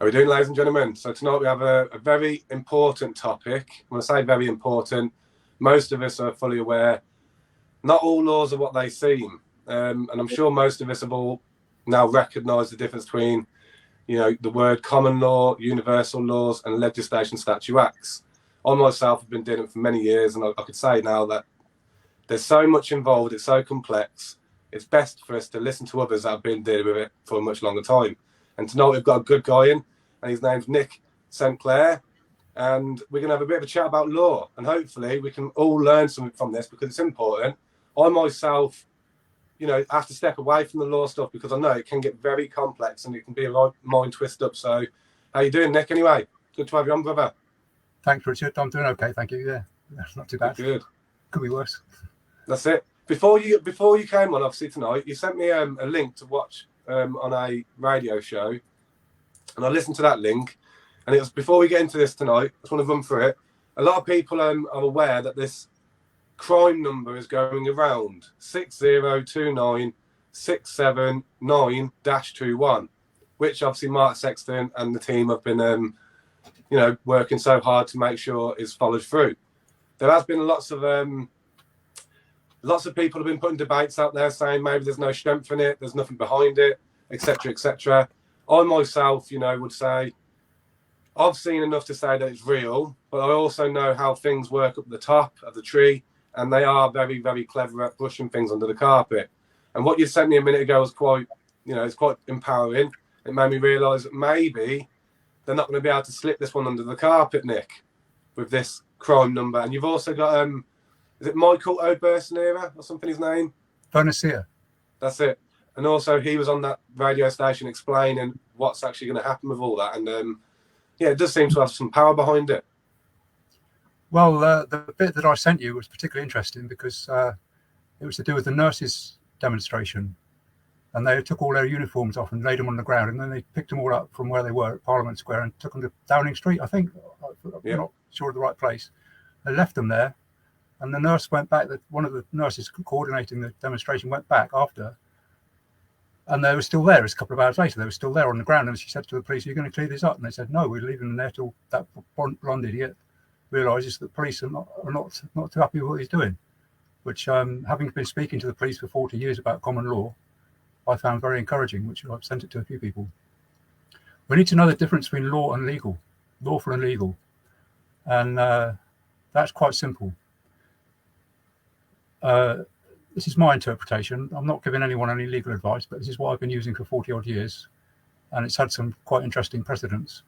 How are we doing, ladies and gentlemen? So tonight we have a very important topic. When I say very important, most of us are fully aware not all laws are what they seem. And I'm sure most of us have all now recognised the difference between, the word common law, universal laws, and legislation statute acts. I myself have been doing it for many years, and I could say now that there's so much involved, it's so complex, it's best for us to listen to others that have been dealing with it for a much longer time. And tonight we've got a good guy in, and his name's Nick St. Clair, and we're going to have a bit of a chat about law, and hopefully we can all learn something from this because it's important. I myself, have to step away from the law stuff because I know it can get very complex and it can be a right mind twist up. So how you doing, Nick, anyway? Good to have you on, brother. Thanks, Richard. I'm doing okay, thank you. Yeah, that's not too bad. Good. Could be worse. That's it. Before you came on, obviously, tonight, you sent me a link to watch on a radio show, and I listened to that link, and it was before we get into this tonight, I just want to run through it. A lot of people are aware that this crime number is going around 6029679-21, which obviously Mark Sexton and the team have been working so hard to make sure is followed through. There has been lots of people have been putting debates out there saying maybe there's no strength in it, there's nothing behind it, etc., etc. I myself, would say I've seen enough to say that it's real, but I also know how things work up the top of the tree, and they are very, very clever at brushing things under the carpet. And what you sent me a minute ago was quite, it's quite empowering. It made me realise that maybe they're not going to be able to slip this one under the carpet, Nick, with this crime number. And you've also got, is it Michael O'Bersenera or something, his name? Bernicia. That's it. And also he was on that radio station explaining what's actually going to happen with all that. And it does seem to have some power behind it. Well, the bit that I sent you was particularly interesting because it was to do with the nurses' demonstration. And they took all their uniforms off and laid them on the ground, and then they picked them all up from where they were at Parliament Square and took them to Downing Street, I think. I'm not sure of the right place. They left them there, and the nurse went back. One of the nurses coordinating the demonstration went back after, and they were still there. It was a couple of hours later. They were still there on the ground, and she said to the police, "Are you going to clear this up?" And they said, "No, we're leaving them there till that blonde idiot realises that the police are not too happy with what he's doing," which, having been speaking to the police for 40 years about common law, I found very encouraging, which I've sent it to a few people. We need to know the difference between law and legal, lawful and legal. And that's quite simple. This is my interpretation. I'm not giving anyone any legal advice, but this is what I've been using for 40 odd years. And it's had some quite interesting precedents.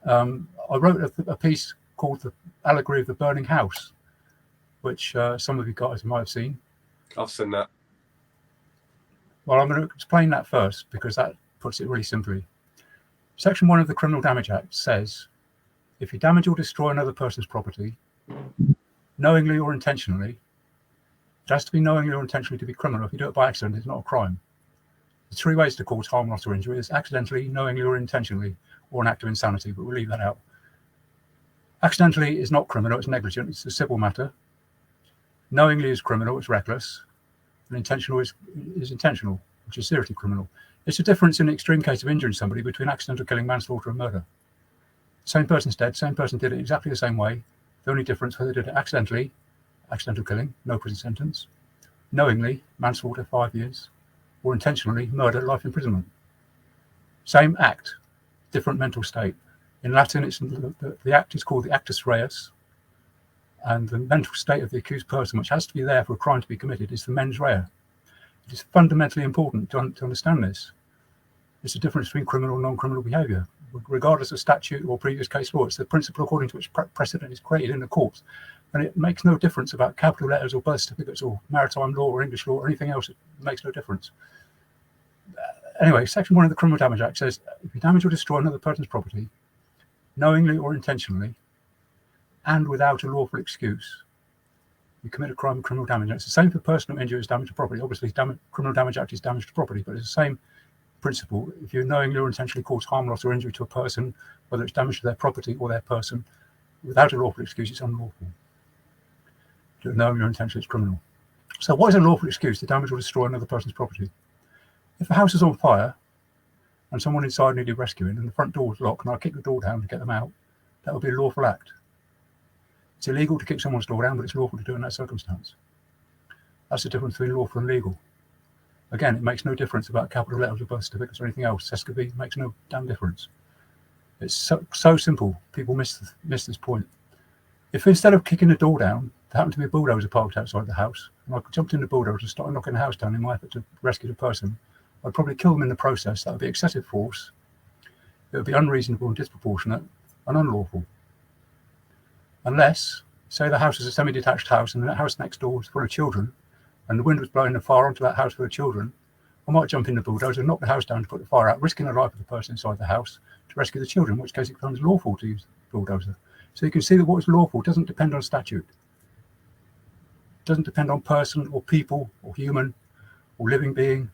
I wrote a piece called The Allegory of the Burning House, which some of you guys might have seen. I've seen that. Well, I'm going to explain that first because that puts it really simply. Section 1 of the Criminal Damage Act says, if you damage or destroy another person's property, knowingly or intentionally, it has to be knowingly or intentionally to be criminal. If you do it by accident, it's not a crime. There's three ways to cause harm, loss, or injury. It's accidentally, knowingly, or intentionally, or an act of insanity, but we'll leave that out. Accidentally is not criminal, it's negligent, it's a civil matter. Knowingly is criminal, it's reckless. And intentional is intentional, which is seriously criminal. It's a difference in the extreme case of injuring somebody between accidental killing, manslaughter, and murder. Same person's dead, same person did it exactly the same way. The only difference whether they did it accidentally, accidental killing, no prison sentence, knowingly, manslaughter, 5 years, or intentionally, murder, life imprisonment. Same act, different mental state. In Latin, the act is called the actus reus, and the mental state of the accused person, which has to be there for a crime to be committed, is the mens rea. It is fundamentally important to understand this. It's the difference between criminal and non-criminal behaviour. Regardless of statute or previous case law, it's the principle according to which precedent is created in the courts. And it makes no difference about capital letters or birth certificates or maritime law or English law or anything else. It makes no difference. Anyway, Section 1 of the Criminal Damage Act says, if you damage or destroy another person's property, knowingly or intentionally, and without a lawful excuse, you commit a crime of criminal damage. And it's the same for personal injury as damage to property. Obviously, Criminal Damage Act is damage to property, but it's the same principle. If you knowingly or intentionally cause harm, loss, or injury to a person, whether it's damage to their property or their person, without a lawful excuse, it's unlawful. To knowingly or intentionally, it's criminal. So what is a lawful excuse to damage or destroy another person's property? If a house is on fire and someone inside needed rescuing and the front door was locked and I kicked the door down to get them out, that would be a lawful act. It's illegal to kick someone's door down, but it's lawful to do in that circumstance. That's the difference between lawful and legal. Again, it makes no difference about capital letters or birth certificates or anything else. Escovy makes no damn difference. It's so simple. People miss this point. If instead of kicking the door down, there happened to be a bulldozer parked outside the house, and I jumped in the bulldozer and started knocking the house down in my effort to rescue the person, I'd probably kill them in the process. That would be excessive force. It would be unreasonable and disproportionate and unlawful. Unless, say the house is a semi-detached house and the house next door was full of children and the wind was blowing the fire onto that house full of children, I might jump in the bulldozer and knock the house down to put the fire out, risking the life of the person inside the house to rescue the children, in which case it becomes lawful to use the bulldozer. So you can see that what is lawful doesn't depend on statute. It doesn't depend on person or people or human or living being.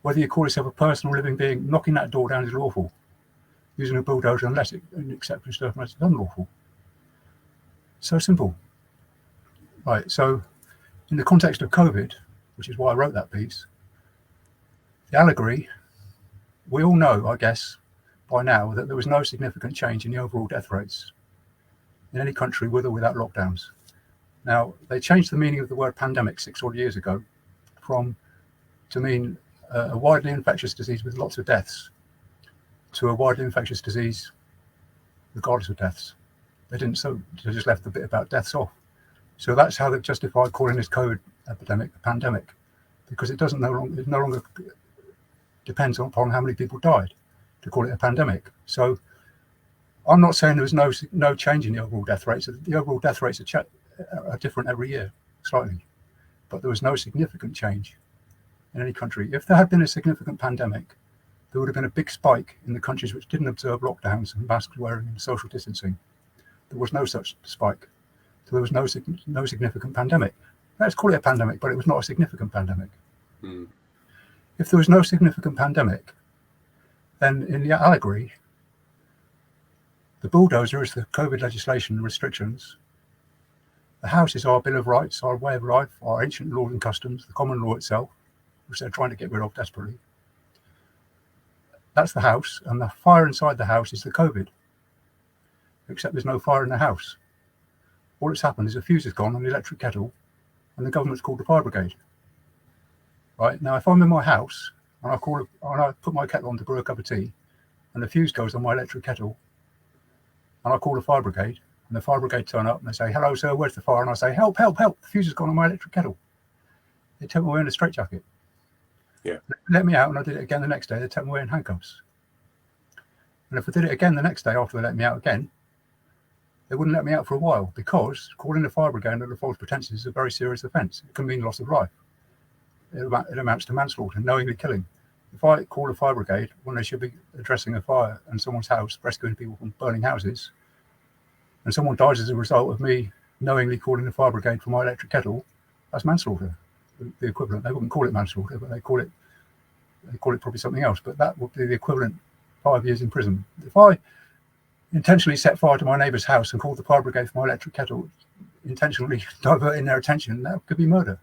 Whether you call yourself a person or living being, knocking that door down is lawful. Using a bulldozer, unless it in exceptional circumstances, is unlawful. So simple. Right, so in the context of COVID, which is why I wrote that piece, the allegory, we all know, I guess, by now that there was no significant change in the overall death rates in any country with or without lockdowns. Now, they changed the meaning of the word pandemic 6 odd years ago to mean a widely infectious disease with lots of deaths to a widely infectious disease regardless of deaths. They just left the bit about deaths off. So that's how they've justified calling this COVID epidemic a pandemic, because it no longer depends upon how many people died to call it a pandemic. So I'm not saying there was no change in the overall death rates. The overall death rates are different every year, slightly, but there was no significant change in any country. If there had been a significant pandemic, there would have been a big spike in the countries which didn't observe lockdowns and mask wearing and social distancing. There was no such spike. So there was no significant pandemic. Let's call it a pandemic, but it was not a significant pandemic. Mm. If there was no significant pandemic, then in the allegory, the bulldozer is the COVID legislation and restrictions. The house is our Bill of Rights, our way of life, our ancient laws and customs, the common law itself, which they're trying to get rid of desperately. That's the house, and the fire inside the house is the COVID, except there's no fire in the house. All that's happened is a fuse has gone on the electric kettle, and the government's called the fire brigade. Right, now if I'm in my house and I put my kettle on to brew a cup of tea, and the fuse goes on my electric kettle, and I call the fire brigade, and the fire brigade turn up and they say, "Hello, sir, where's the fire?" And I say, "Help, help, help, the fuse has gone on my electric kettle." They take me away in a straitjacket. Yeah. Let me out, and I did it again the next day. They take me away in handcuffs. And if I did it again the next day after they let me out again, they wouldn't let me out for a while, because calling the fire brigade under false pretenses is a very serious offence. It can mean loss of life. It amounts to manslaughter, knowingly killing. If I call a fire brigade when they should be addressing a fire in someone's house, rescuing people from burning houses, and someone dies as a result of me knowingly calling the fire brigade for my electric kettle, that's manslaughter. The equivalent. They wouldn't call it manslaughter, but they call it probably something else. But that would be the equivalent 5 years in prison. If I intentionally set fire to my neighbour's house and called the fire brigade for my electric kettle, intentionally diverting their attention, that could be murder.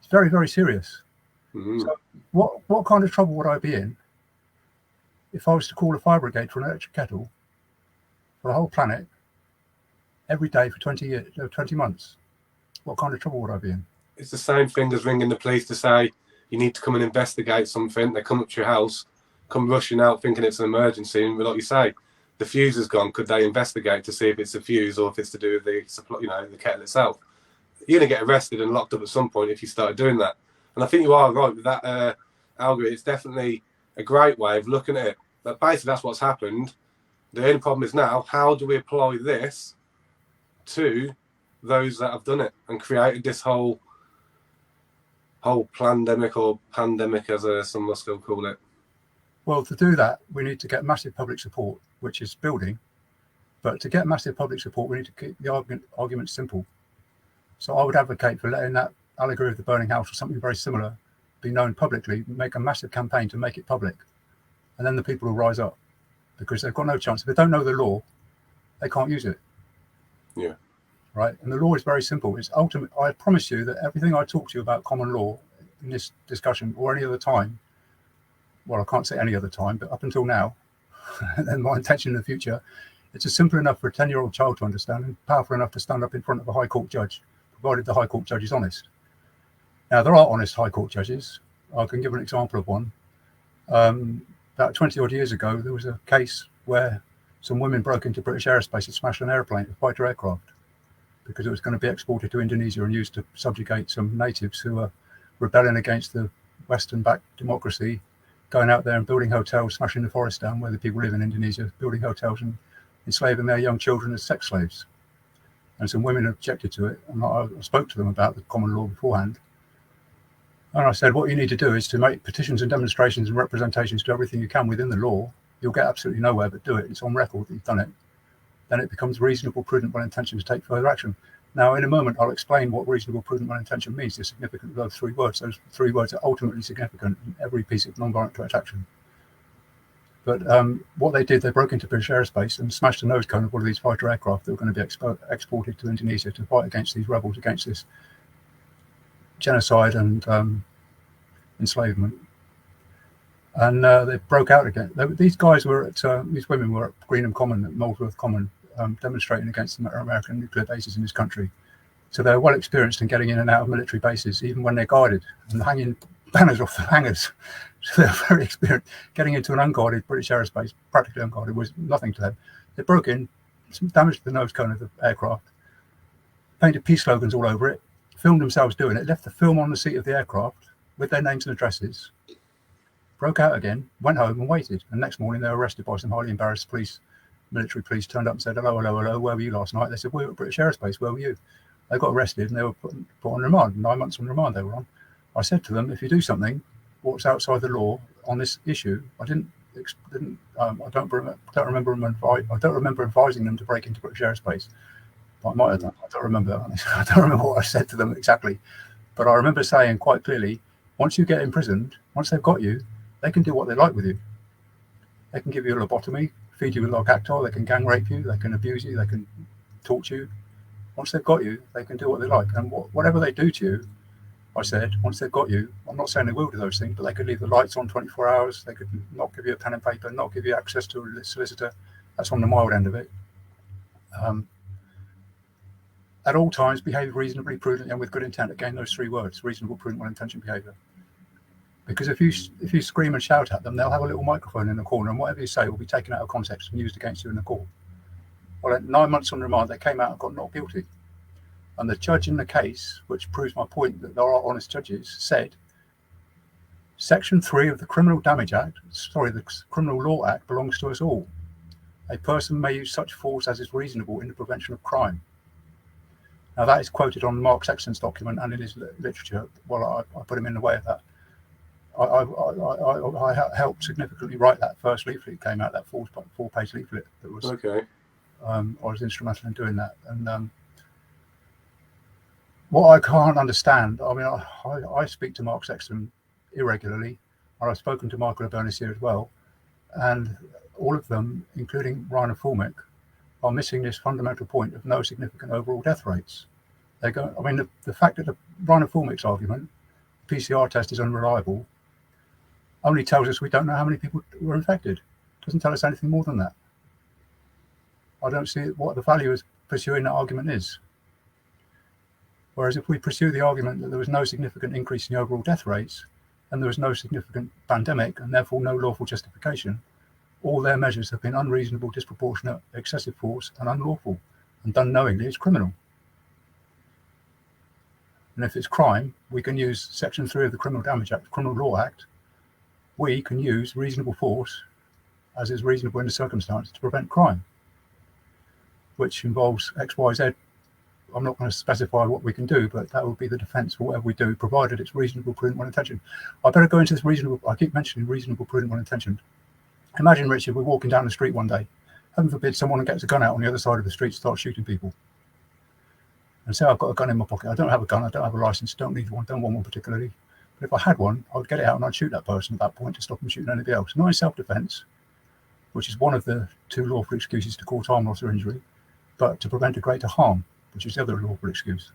It's very, very serious. Mm-hmm. So what kind of trouble would I be in if I was to call a fire brigade for an electric kettle for the whole planet every day for 20 months? What kind of trouble would I be in? It's the same thing as ringing the police to say you need to come and investigate something. They come up to your house, come rushing out thinking it's an emergency, and like you say, the fuse has gone. Could they investigate to see if it's a fuse or if it's to do with the supply, the kettle itself? You're going to get arrested and locked up at some point if you started doing that. And I think you are right with that algorithm. It's definitely a great way of looking at it. But basically, that's what's happened. The only problem is now, how do we apply this to those that have done it and created this whole pandemic, or pandemic as some will still call it? Well, to do that, we need to get massive public support, which is building. But to get massive public support, we need to keep the argument simple. So I would advocate for letting that allegory of the burning house or something very similar be known publicly, make a massive campaign to make it public. And then the people will rise up, because they've got no chance. If they don't know the law, they can't use it. Yeah. Right? And the law is very simple. It's ultimate. I promise you that everything I talk to you about common law in this discussion or any other time well, I can't say any other time, but up until now, and my intention in the future, it's as simple enough for a 10-year-old child to understand and powerful enough to stand up in front of a High Court judge, provided the High Court judge is honest. Now, there are honest High Court judges. I can give an example of one. About 20 odd years ago, there was a case where some women broke into British airspace and smashed an airplane, a fighter aircraft, because it was going to be exported to Indonesia and used to subjugate some natives who were rebelling against the Western-backed democracy, going out there and building hotels, smashing the forest down where the people live in Indonesia, building hotels and enslaving their young children as sex slaves. And some women objected to it, and I spoke to them about the common law beforehand. And I said, what you need to do is to make petitions and demonstrations and representations to everything you can within the law. You'll get absolutely nowhere, but do it. It's on record that you've done it. Then it becomes reasonable, prudent, well-intentioned to take further action. Now, in a moment, I'll explain what reasonable, prudent, well-intentioned means, the significance of those three words. Those three words are ultimately significant in every piece of non-violent threat action. But what they did, they broke into British airspace and smashed the nose cone of one of these fighter aircraft that were going to be exported to Indonesia to fight against these rebels, against this genocide and enslavement. And they broke out again. These guys were at, these women were at Greenham Common, at Molesworth Common, demonstrating against the American nuclear bases in this country. So they're well experienced in getting in and out of military bases, even when they're guarded, and hanging banners off the hangars. So they're very experienced. Getting into an unguarded British airspace, practically unguarded, was nothing to them. They broke in, damaged the nose cone of the aircraft, painted peace slogans all over it, filmed themselves doing it, left the film on the seat of the aircraft with their names and addresses, broke out again, went home and waited. And next morning they were arrested by some highly embarrassed police, military police, turned up and said, hello, where were you last night? They said, we were at British airspace, where were you? They got arrested and they were put on remand. 9 months on remand they were on. I said to them, if you do something what's outside the law on this issue, I don't remember advising them to break into British airspace. I might have done. I don't remember. I don't remember what I said to them exactly, but I remember saying quite clearly, once you get imprisoned, once they've got you, they can do what they like with you. They can give you a lobotomy, feed you with Locactol, they can gang rape you, they can abuse you, they can torture you. Once they've got you, they can do what they like. And whatever they do to you, I said, once they've got you, I'm not saying they will do those things, but they could leave the lights on 24 hours. They could not give you a pen and paper, not give you access to a solicitor. That's on the mild end of it. At all times, behave reasonably, prudently, and with good intent. Again, those three words: reasonable, prudent, well-intentioned behaviour. Because if you scream and shout at them, they'll have a little microphone in the corner, and whatever you say will be taken out of context and used against you in the court. Well, at 9 months on remand, they came out and got not guilty. And the judge in the case, which proves my point that there are honest judges, said, Section 3 of the Criminal Law Act belongs to us all. A person may use such force as is reasonable in the prevention of crime. Now, that is quoted on Mark Sexton's document and in his literature. Well, I put him in the way of that. I helped significantly write that first leaflet. It came out, that four-page leaflet. That was okay. I was instrumental in doing that. And what I can't understand, I mean, I speak to Mark Sexton irregularly, and I've spoken to Michael Abernis here as well, and all of them, including Ryan Fulmick, are missing this fundamental point of no significant overall death rates. They go. I mean, the fact that Ryan Fulmick's argument, PCR test is unreliable, only tells us we don't know how many people were infected. Doesn't tell us anything more than that. I don't see what the value of pursuing that argument is. Whereas if we pursue the argument that there was no significant increase in the overall death rates, and there was no significant pandemic, and therefore no lawful justification, all their measures have been unreasonable, disproportionate, excessive force, and unlawful, and done knowingly, it's criminal. And if it's crime, we can use Section 3 of the Criminal Law Act. We can use reasonable force, as is reasonable in the circumstance, to prevent crime, which involves X, Y, Z. I'm not going to specify what we can do, but that would be the defence for whatever we do, provided it's reasonable, prudent, well-intentioned. I better go into this reasonable. I keep mentioning reasonable, prudent, well-intentioned. Imagine, Richard, we're walking down the street one day. Heaven forbid someone gets a gun out on the other side of the street and starts shooting people. And say, I've got a gun in my pocket. I don't have a gun. I don't have a license. Don't need one. Don't want one particularly. But if I had one, I would get it out and I'd shoot that person at that point to stop them shooting anybody else. Not in self-defence, which is one of the two lawful excuses to cause harm, loss, or injury, but to prevent a greater harm, which is the other lawful excuse.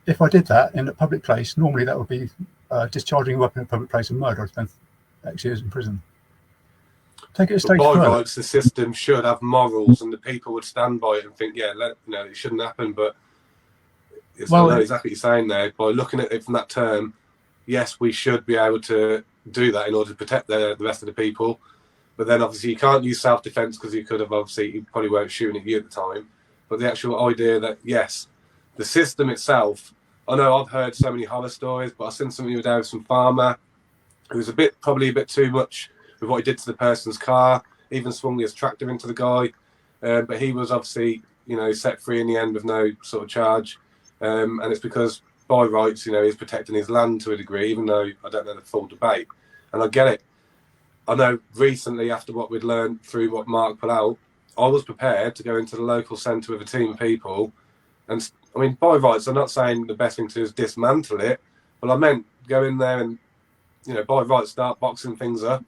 If I did that in a public place, normally that would be discharging a weapon in a public place and murder, I'd spend X years in prison. Take it a But stage by further. rights, the system should have morals, and the people would stand by it and think, yeah, it shouldn't happen. But I know exactly what you're saying there. By looking at it from that term, yes, we should be able to do that in order to protect the rest of the people. But then obviously you can't use self-defense because you probably weren't shooting at you at the time. But the actual idea that, yes, the system itself, I know I've heard so many horror stories, but I've seen something with some farmer who was probably a bit too much with what he did to the person's car, even swung his tractor into the guy. But he was obviously, set free in the end with no sort of charge. And it's because by rights, he's protecting his land to a degree, even though I don't know the full debate. And I get it. I know recently, after what we'd learned through what Mark put out, I was prepared to go into the local centre with a team of people. And I mean, by rights, I'm not saying the best thing to do is dismantle it, but I meant go in there and, by rights, start boxing things up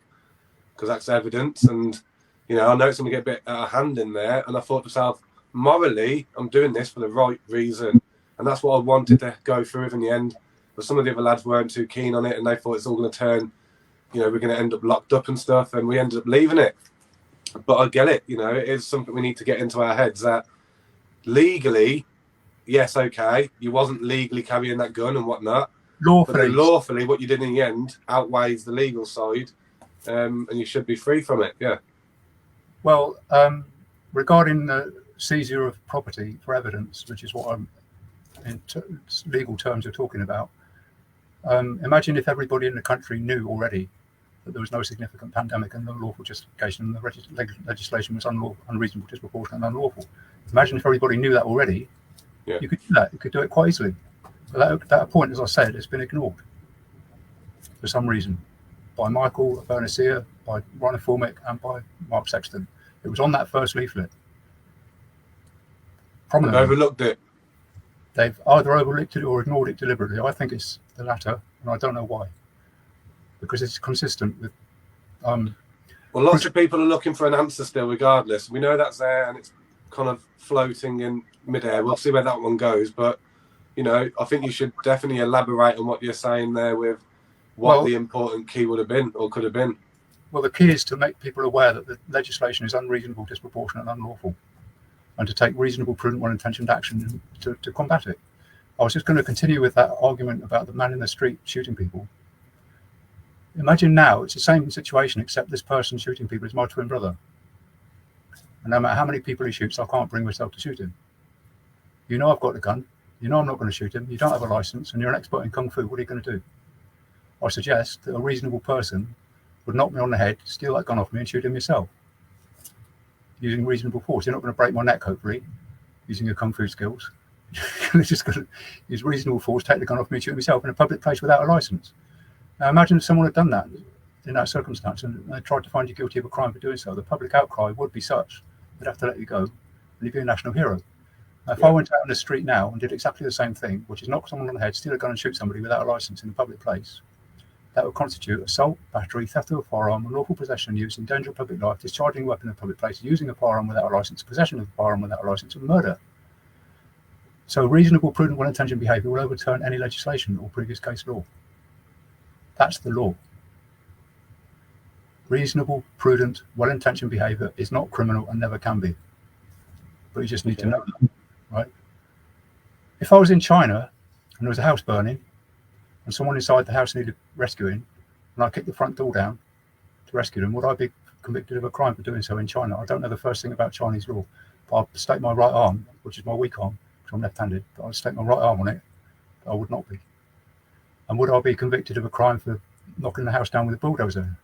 because that's evidence. And, I know it's going to get a bit out of hand in there. And I thought to myself, morally, I'm doing this for the right reason. And that's what I wanted to go through with in the end. But some of the other lads weren't too keen on it and they thought it's all going to turn, we're going to end up locked up and stuff. And we ended up leaving it. But I get it, it is something we need to get into our heads that legally, yes, okay, you wasn't legally carrying that gun and whatnot. Lawfully. But then lawfully, what you did in the end outweighs the legal side, and you should be free from it, yeah. Well, regarding the seizure of property for evidence, which is what I'm in legal terms you're talking about, imagine if everybody in the country knew already that there was no significant pandemic and no lawful justification and the legislation was unreasonable, disproportionate and unlawful. Imagine if everybody knew that already. Yeah. You could do that. You could do it quite easily. But that point, as I said, has been ignored for some reason by Michael Bernassia, by Ryan Formick and by Mark Sexton. It was on that first leaflet. They've overlooked it. They've either overlooked it or ignored it deliberately. I think it's the latter, and I don't know why. Because it's consistent with... well, lots of people are looking for an answer still, regardless. We know that's there, and it's kind of floating in midair. We'll see where that one goes. But, I think you should definitely elaborate on what you're saying there with what the important key would have been or could have been. Well, the key is to make people aware that the legislation is unreasonable, disproportionate and unlawful, and to take reasonable, prudent, well-intentioned action to combat it. I was just going to continue with that argument about the man in the street shooting people. Imagine now it's the same situation, except this person shooting people is my twin brother. And no matter how many people he shoots, I can't bring myself to shoot him. I've got a gun. I'm not going to shoot him. You don't have a license and you're an expert in Kung Fu. What are you going to do? I suggest that a reasonable person would knock me on the head, steal that gun off me and shoot him yourself. Using reasonable force. You're not going to break my neck, hopefully, using your Kung Fu skills. You're just going to use reasonable force, take the gun off me and shoot myself in a public place without a license. Now, imagine if someone had done that in that circumstance and they tried to find you guilty of a crime for doing so. The public outcry would be such, they'd have to let you go and you'd be a national hero. Now, if I went out on the street now and did exactly the same thing, which is knock someone on the head, steal a gun and shoot somebody without a license in a public place, that would constitute assault, battery, theft of a firearm, unlawful possession and use, endanger of public life, discharging a weapon in a public place, using a firearm without a license, possession of a firearm without a license, and murder. So reasonable, prudent, well-intentioned behaviour will overturn any legislation or previous case law. That's the law. Reasonable, prudent, well-intentioned behaviour is not criminal and never can be. But you just need to know that, right? If I was in China and there was a house burning and someone inside the house needed rescuing and I kicked the front door down to rescue them, would I be convicted of a crime for doing so in China? I don't know the first thing about Chinese law, but I'll stake my right arm, which is my weak arm, because I'm left-handed, but I'll stake my right arm on it. I would not be. And would I be convicted of a crime for knocking the house down with a bulldozer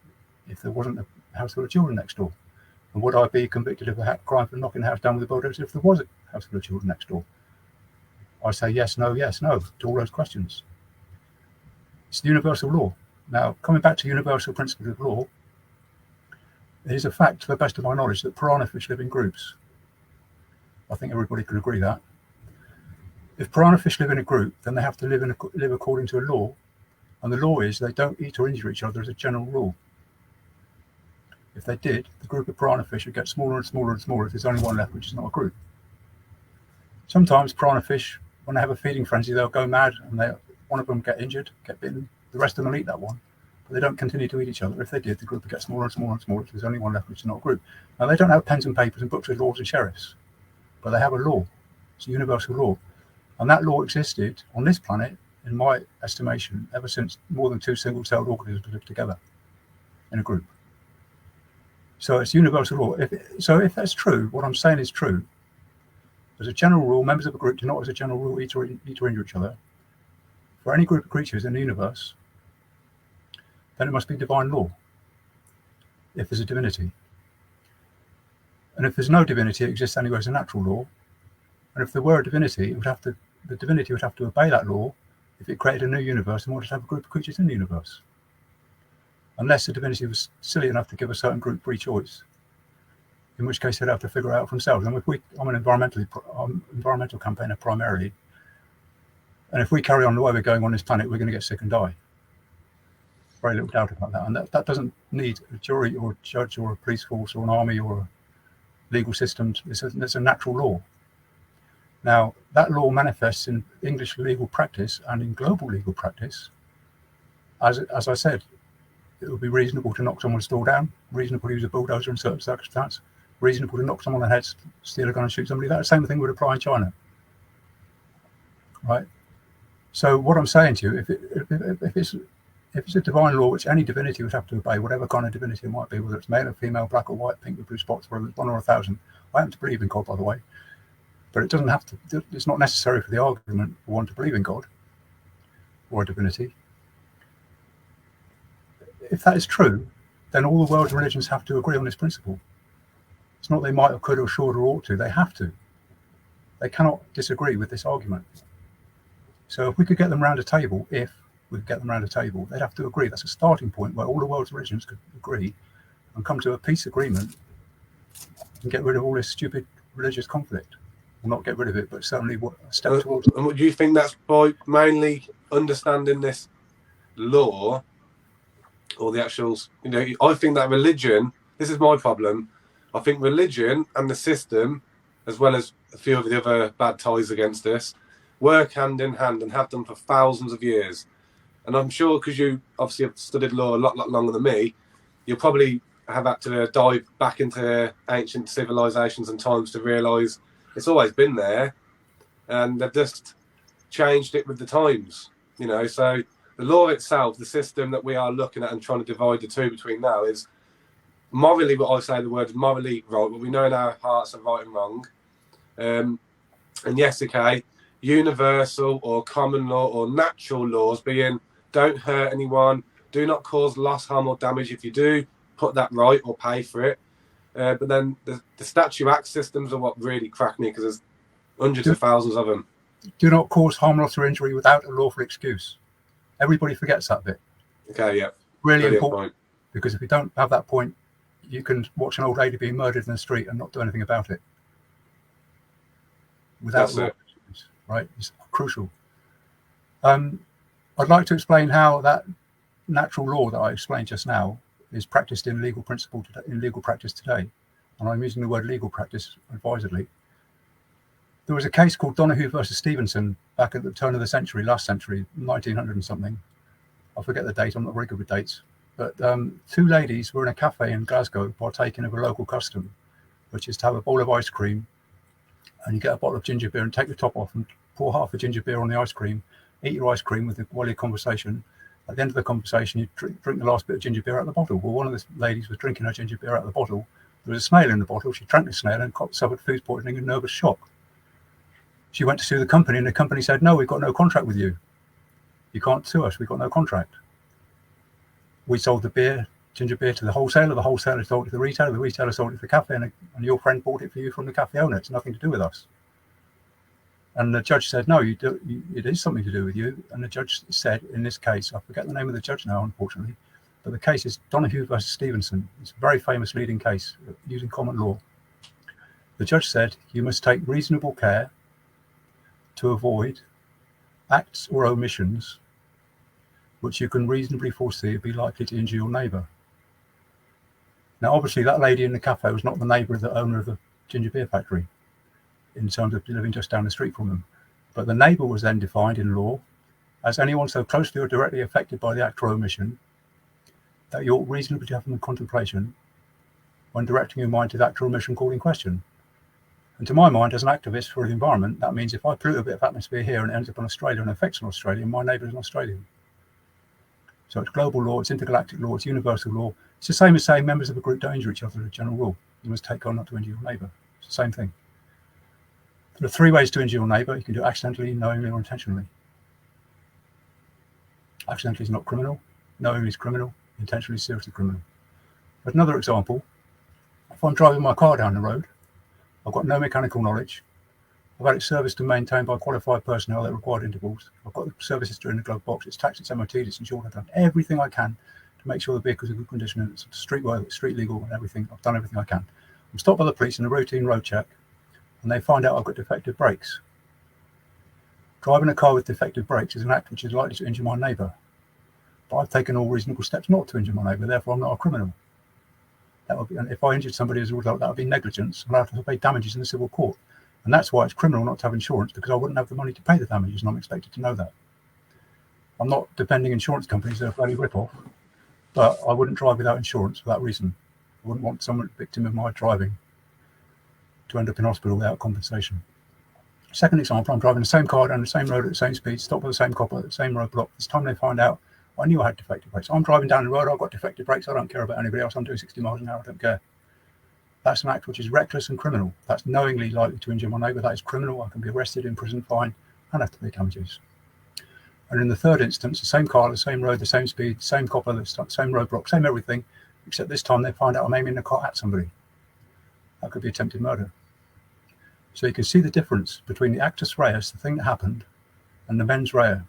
if there wasn't a house full of children next door? And would I be convicted of a crime for knocking the house down with a bulldozer if there was a house full of children next door? I say yes, no, to all those questions. It's the universal law. Now, coming back to universal principles of law, it is a fact, to the best of my knowledge, that piranha fish live in groups. I think everybody can agree that. If piranha fish live in a group, then they have to live according to a law, and the law is they don't eat or injure each other as a general rule. If they did, the group of piranha fish would get smaller and smaller and smaller if there's only one left, which is not a group. Sometimes piranha fish, when they have a feeding frenzy, they'll go mad and one of them get injured, get bitten, the rest of them eat that one, but they don't continue to eat each other. If they did, the group would get smaller and smaller and smaller. There's only one left, which is not a group. Now, they don't have pens and papers and books with laws and sheriffs, but they have a law. It's a universal law. And that law existed on this planet, in my estimation, ever since more than two single-celled organisms lived together in a group. So it's universal law. If that's true, what I'm saying is true. As a general rule, members of a group do not, as a general rule, eat or injure each other. For any group of creatures in the universe, then it must be divine law, if there's a divinity. And if there's no divinity, it exists anywhere as a natural law. And if there were a divinity, the divinity would have to obey that law if it created a new universe and wanted to have a group of creatures in the universe. Unless the divinity was silly enough to give a certain group free choice, in which case they'd have to figure it out for themselves. And I'm an environmental campaigner primarily, and if we carry on the way we're going on this planet, we're going to get sick and die. Very little doubt about that. And that doesn't need a jury or a judge or a police force or an army or a legal system. It's a natural law. Now, that law manifests in English legal practice and in global legal practice. As I said, it would be reasonable to knock someone's door down, reasonable to use a bulldozer in certain circumstances, reasonable to knock someone on the head, steal a gun and shoot somebody. That same thing would apply in China, right? So what I'm saying to you, if it's a divine law which any divinity would have to obey, whatever kind of divinity it might be, whether it's male or female, black or white, pink with blue spots, whether it's 1 or 1,000. I happen to believe in God, by the way, but it doesn't have to. It's not necessary for the argument for one to believe in God or a divinity. If that is true, then all the world's religions have to agree on this principle. It's not they might or could or should or ought to. They have to. They cannot disagree with this argument. So if we could get them around a table, they'd have to agree. That's a starting point where all the world's religions could agree and come to a peace agreement and get rid of all this stupid religious conflict. Well, not get rid of it, but certainly a step towards it. And do you think that's by mainly understanding this law? Or the actuals, I think that religion, this is my problem. I think religion and the system, as well as a few of the other bad ties against us, work hand in hand and have done for thousands of years. And I'm sure because you obviously have studied law a lot longer than me, you'll probably have had to dive back into ancient civilizations and times to realise it's always been there. And they've just changed it with the times, so the law itself, the system that we are looking at and trying to divide the two between now is morally, what I say the word is morally right, but we know in our hearts are right and wrong. And yes, okay, universal or common law or natural laws being don't hurt anyone, do not cause loss, harm or damage. If you do, put that right or pay for it. But then the Statute Act systems are what really crack me because there's hundreds of thousands of them. Do not cause harm, loss or injury without a lawful excuse. Everybody forgets that bit. Okay, yeah. Really important point. Because if you don't have that point, you can watch an old lady being murdered in the street and not do anything about it. Without law, right? It's crucial. I'd like to explain how that natural law that I explained just now is practiced in legal practice today. And I'm using the word legal practice advisedly. There was a case called Donahue versus Stevenson back at the turn of the century, last century, 1900 and something. I forget the date, I'm not very good with dates. But two ladies were in a cafe in Glasgow partaking of a local custom, which is to have a bowl of ice cream and you get a bottle of ginger beer and take the top off and pour half a ginger beer on the ice cream, eat your ice cream while you're conversation. At the end of the conversation, you drink the last bit of ginger beer out of the bottle. Well, one of the ladies was drinking her ginger beer out of the bottle. There was a snail in the bottle. She drank the snail and suffered food poisoning and nervous shock. She went to sue the company and the company said, no, we've got no contract with you. You can't sue us. We've got no contract. We sold the ginger beer to the wholesaler sold it to the retailer sold it to the cafe, and your friend bought it for you from the cafe owner. It's nothing to do with us. And the judge said, no, it is something to do with you. And the judge said, in this case, I forget the name of the judge now, unfortunately, but the case is Donahue versus Stevenson. It's a very famous leading case using common law. The judge said, you must take reasonable care to avoid acts or omissions which you can reasonably foresee be likely to injure your neighbour. Now, obviously, that lady in the cafe was not the neighbour of the owner of the ginger beer factory in terms of living just down the street from them. But the neighbour was then defined in law as anyone so closely or directly affected by the act or omission that you ought reasonably to have in contemplation when directing your mind to that act or omission called in question. And to my mind, as an activist for the environment, that means if I pollute a bit of atmosphere here and it ends up in Australia and affects an Australian, my neighbour is an Australian. So it's global law, it's intergalactic law, it's universal law. It's the same as saying members of a group don't injure each other as a general rule. You must take care not to injure your neighbour. It's the same thing. There are 3 ways to injure your neighbour. You can do it accidentally, knowingly, or intentionally. Accidentally is not criminal. Knowingly is criminal. Intentionally is seriously criminal. But another example, if I'm driving my car down the road, I've got no mechanical knowledge. I've had it serviced and maintained by qualified personnel at required intervals. I've got the services during the glove box. It's taxed, it's MOT, it's insured. I've done everything I can to make sure the vehicle's in good condition and it's street legal and everything. I've done everything I can. I'm stopped by the police in a routine road check and they find out I've got defective brakes. Driving a car with defective brakes is an act which is likely to injure my neighbour. But I've taken all reasonable steps not to injure my neighbour, therefore I'm not a criminal. That would be, and if I injured somebody as a result, that would be negligence, and I'd have to pay damages in the civil court. And that's why it's criminal not to have insurance, because I wouldn't have the money to pay the damages, and I'm expected to know that. I'm not defending insurance companies, they're a bloody rip-off, but I wouldn't drive without insurance for that reason. I wouldn't want someone victim of my driving to end up in hospital without compensation. Second example, I'm driving the same car down the same road at the same speed, stopped by the same cop at the same roadblock. This time they find out I knew I had defective brakes. I'm driving down the road, I've got defective brakes, I don't care about anybody else, I'm doing 60 miles an hour, I don't care. That's an act which is reckless and criminal. That's knowingly likely to injure my neighbour, that is criminal, I can be arrested, imprisoned, fined, and have to pay damages. And in the third instance, the same car, the same road, the same speed, same copper, the same roadblock, same everything, except this time they find out I'm aiming the car at somebody. That could be attempted murder. So you can see the difference between the actus reus, the thing that happened, and the mens rea,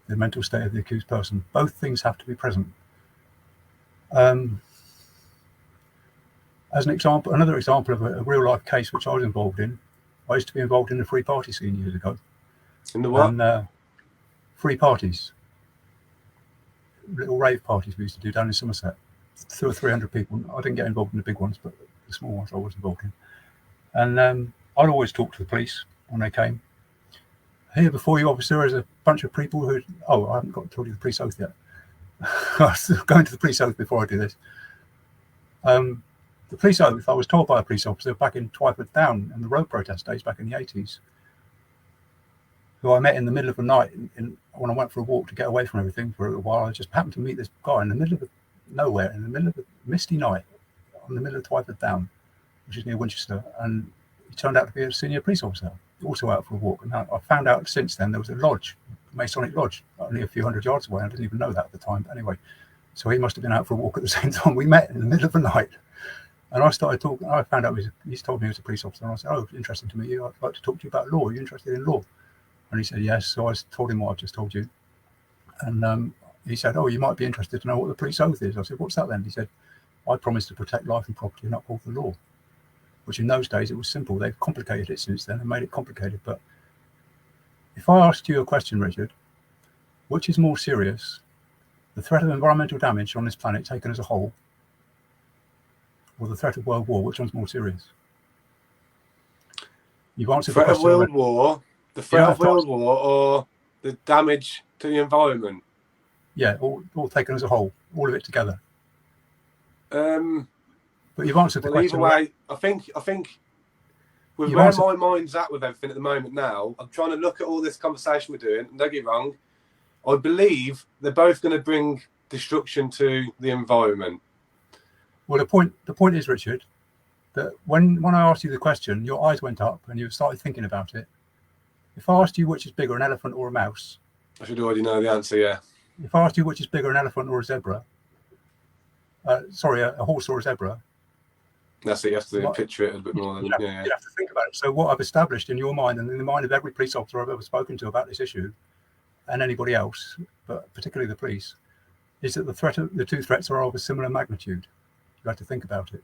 the mental state of the accused person. Both things have to be present. As an example, another example of a real life case which I was involved in, I used to be involved in the free party scene years ago. In the what? And, free parties, little rave parties we used to do down in Somerset. 200 or 300 people. I didn't get involved in the big ones, but the small ones I was involved in. And I'd always talk to the police when they came. Here before you, officer, is a bunch of people who... Oh, I haven't got to tell you the police oath yet. I was going to the police oath before I do this. The police oath, I was told by a police officer back in Twyford Down in the road protest days back in the 80s, who I met in the middle of the night when I went for a walk to get away from everything for a little while. I just happened to meet this guy in the middle of nowhere, in the middle of a misty night, in the middle of Twyford Down, which is near Winchester, and he turned out to be a senior police officer, also out for a walk. And I found out since then there was a lodge, a Masonic lodge, only a few hundred yards away. I didn't even know that at the time, but anyway. So he must have been out for a walk at the same time we met in the middle of the night. And I started talking, I found out he's told me he was a police officer, and I said, oh, interesting to meet you. I'd like to talk to you about law. Are you interested in law? And he said, yes. So I told him what I've just told you. And he said, oh, you might be interested to know what the police oath is. I said, what's that then? He said, I promise to protect life and property and uphold the law. Which in those days, it was simple. They've complicated it since then and made it complicated. But if I asked you a question, Richard, which is more serious, the threat of environmental damage on this planet taken as a whole, or the threat of world war, which one's more serious? You've answered the question. The threat of world war, or the damage to the environment? Yeah, all taken as a whole, all of it together. But you've answered the question. Either way, I think with where my mind's at with everything at the moment now, I'm trying to look at all this conversation we're doing, and don't get me wrong, I believe they're both going to bring destruction to the environment. Well, the point is, Richard, that when I asked you the question, your eyes went up and you started thinking about it. If I asked you which is bigger, an elephant or a mouse, I should already know the answer, yeah. If I asked you which is bigger, an elephant or a zebra, a horse or a zebra. That's it, you have to picture it a bit more. You have to think about it. So what I've established in your mind and in the mind of every police officer I've ever spoken to about this issue, and anybody else, but particularly the police, is that the two threats are of a similar magnitude. You have to think about it.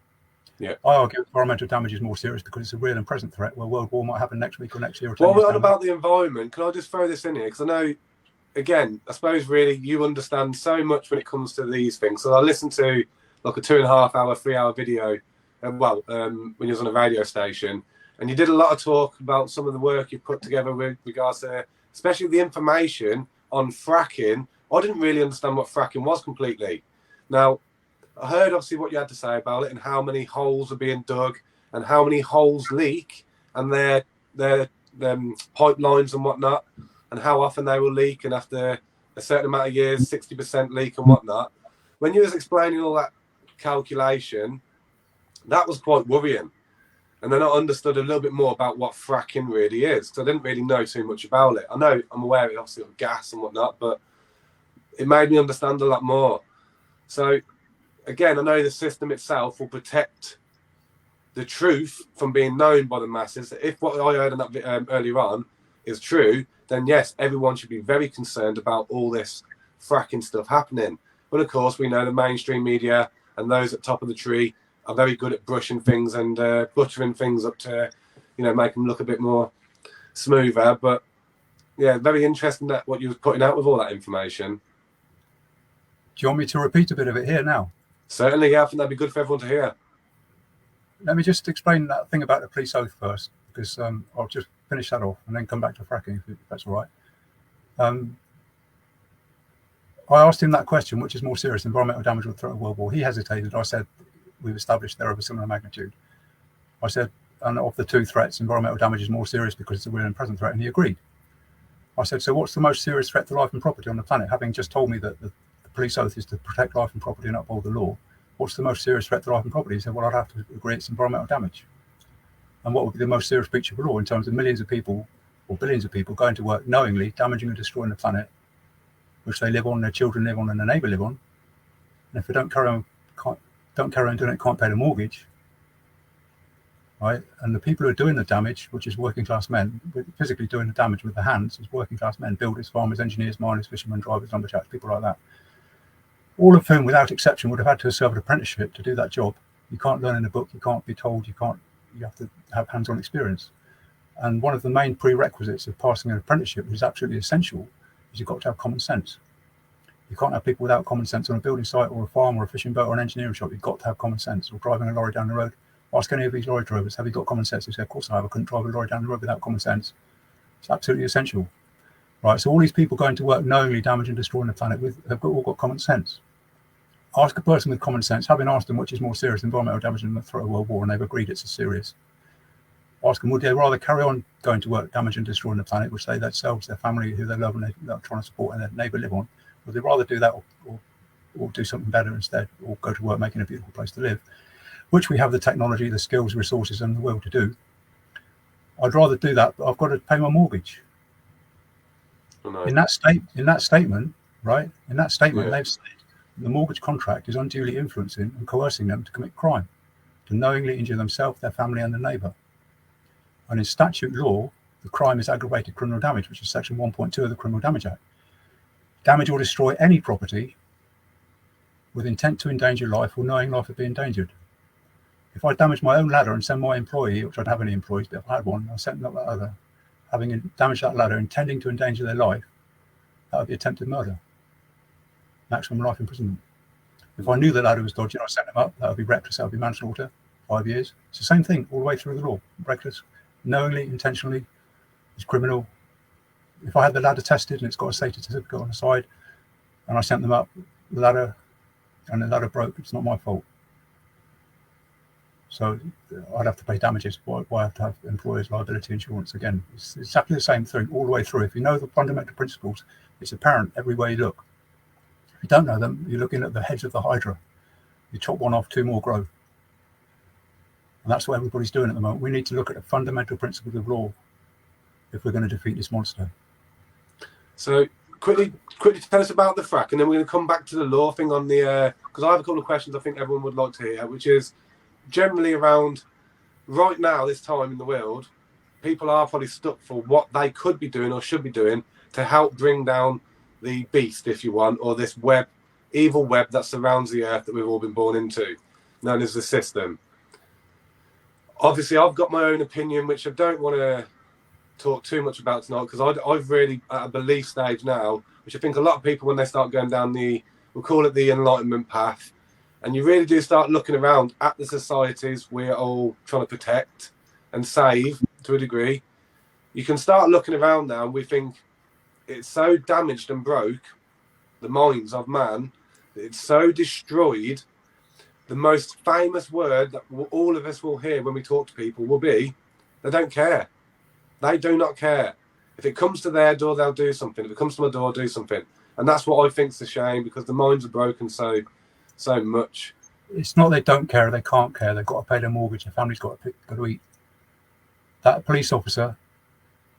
Yeah. I argue environmental damage is more serious because it's a real and present threat where world war might happen next week or next year. While we're on about the environment, can I just throw this in here? Because I know, again, I suppose really you understand so much when it comes to these things. So I listened to like a 2.5 hour, 3 hour video, when you was on a radio station, and you did a lot of talk about some of the work you put together with regards to especially the information on fracking. I didn't really understand what fracking was completely. Now, I heard obviously what you had to say about it and how many holes are being dug and how many holes leak and their pipelines and whatnot, and how often they will leak, and after a certain amount of years, 60% leak and whatnot. When you was explaining all that calculation, that was quite worrying. And then I understood a little bit more about what fracking really is, because I didn't really know too much about it. I know I'm aware of it, obviously, of gas and whatnot, but it made me understand a lot more. So, again, I know the system itself will protect the truth from being known by the masses. If what I heard in that earlier on is true, then yes, everyone should be very concerned about all this fracking stuff happening. But of course, we know the mainstream media and those at top of the tree are very good at brushing things and buttering things up to, make them look a bit more smoother. But yeah, very interesting that what you were putting out with all that information. Do you want me to repeat a bit of it here now? Certainly, yeah, I think that'd be good for everyone to hear. Let me just explain that thing about the police oath first, because I'll just finish that off and then come back to fracking, if that's all right. I asked him that question, which is more serious, environmental damage or threat of world war. He hesitated. I said, we've established they're of a similar magnitude. I said, and of the two threats, environmental damage is more serious because it's a real and present threat, and he agreed. I said, so what's the most serious threat to life and property on the planet? Having just told me that the police oath is to protect life and property and uphold the law, what's the most serious threat to life and property? He said, well, I'd have to agree it's environmental damage. And what would be the most serious breach of the law in terms of millions of people or billions of people going to work knowingly damaging and destroying the planet, which they live on, their children live on, and their neighbour live on. And if they don't carry on doing it, can't pay the mortgage, right? And the people who are doing the damage, which is working class men, physically doing the damage with their hands, is working class men, builders, farmers, engineers, miners, fishermen, drivers, lumberjacks, people like that. All of whom, without exception, would have had to serve an apprenticeship to do that job. You can't learn in a book, you can't be told, you have to have hands-on experience. And one of the main prerequisites of passing an apprenticeship, which is absolutely essential, is you've got to have common sense. You can't have people without common sense on a building site or a farm or a fishing boat or an engineering shop. You've got to have common sense. Or driving a lorry down the road. Ask any of these lorry drivers, have you got common sense? They say, of course I have. I couldn't drive a lorry down the road without common sense. It's absolutely essential. Right, so all these people going to work knowingly damaging and destroying the planet have all got common sense. Ask a person with common sense, having asked them which is more serious, environmental damage and the threat of world war, and they've agreed it's as serious. Ask them, would they rather carry on going to work, damaging and destroying the planet, which they themselves, their family, who they love and they're trying to support, and their neighbour live on? Would they rather do that or do something better instead, or go to work making a beautiful place to live, which we have the technology, the skills, resources, and the will to do? I'd rather do that, but I've got to pay my mortgage. Oh, no. In that statement, right? In that statement, yeah. They've said the mortgage contract is unduly influencing and coercing them to commit crime, to knowingly injure themselves, their family, and their neighbour. And in statute law, the crime is aggravated criminal damage, which is section 1.2 of the Criminal Damage Act. Damage or destroy any property with intent to endanger life or knowing life would be endangered. If I damage my own ladder and send my employee, which I don't have any employees, but if I had one, I sent them up that ladder, having damaged that ladder, intending to endanger their life, that would be attempted murder. Maximum life imprisonment. If I knew the ladder was dodgy and I sent them up, that would be reckless, that would be manslaughter, 5 years. It's the same thing all the way through the law. Reckless, knowingly, intentionally, is criminal. If I had the ladder tested and it's got a safety certificate on the side, and I sent them up the ladder, and the ladder broke, it's not my fault. So I'd have to pay damages. Why I have to have employers' liability insurance? Again, it's exactly the same thing all the way through. If you know the fundamental principles, it's apparent everywhere you look. If you don't know them, you're looking at the heads of the hydra. You chop one off, two more grow. And that's what everybody's doing at the moment. We need to look at the fundamental principles of law if we're going to defeat this monster. So quickly tell us about the frack, and then we're going to come back to the law thing on the, because I have a couple of questions I think everyone would like to hear, which is generally around right now, this time in the world, people are probably stuck for what they could be doing or should be doing to help bring down the beast, if you want, or this web, evil web that surrounds the earth that we've all been born into, known as the system. Obviously, I've got my own opinion, which I don't want to talk too much about tonight, because I've really at a belief stage now, which I think a lot of people, when they start going down we'll call it the enlightenment path, and you really do start looking around at the societies we're all trying to protect and save to a degree, you can start looking around now and we think, it's so damaged and broke the minds of man, that it's so destroyed. The most famous word that all of us will hear when we talk to people will be, they don't care. They do not care. If it comes to their door, they'll do something. If it comes to my door, I'll do something. And that's what I think's a shame, because the minds are broken so much. It's not they don't care, they can't care. They've got to pay their mortgage. Their family's got to eat. That police officer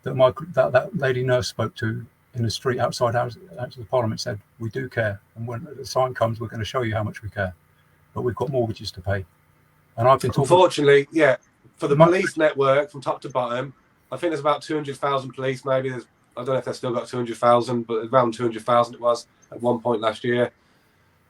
that lady nurse spoke to in the street outside the Parliament said, we do care. And when the sign comes, we're going to show you how much we care. But we've got mortgages to pay. And I've been talking... Unfortunately, yeah, for the police network from top to bottom, I think there's about 200,000 police, maybe. I don't know if they've still got 200,000, but around 200,000 it was at one point last year.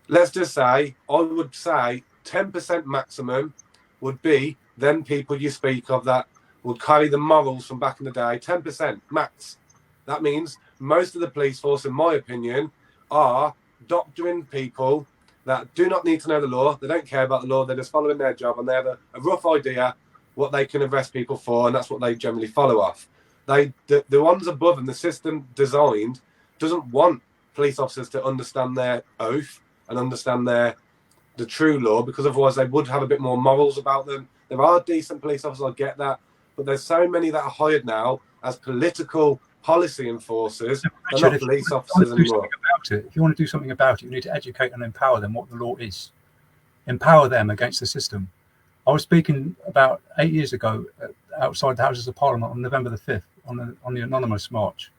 Let's just say, I would say 10% maximum would be them people you speak of that would carry the morals from back in the day. 10% max. That means most of the police force, in my opinion, are doctoring people that do not need to know the law. They don't care about the law. They're just following their job, and they have a rough idea what they can arrest people for, and that's what they generally follow off. The ones above them, the system designed, doesn't want police officers to understand their oath and understand the true law, because otherwise they would have a bit more morals about them. There are decent police officers, I get that, but there's so many that are hired now as political policy enforcers. They're not police officers anymore. If you want to do something about it, you need to educate and empower them what the law is. Empower them against the system. I was speaking about 8 years ago outside the Houses of Parliament on November the 5th on the Anonymous March.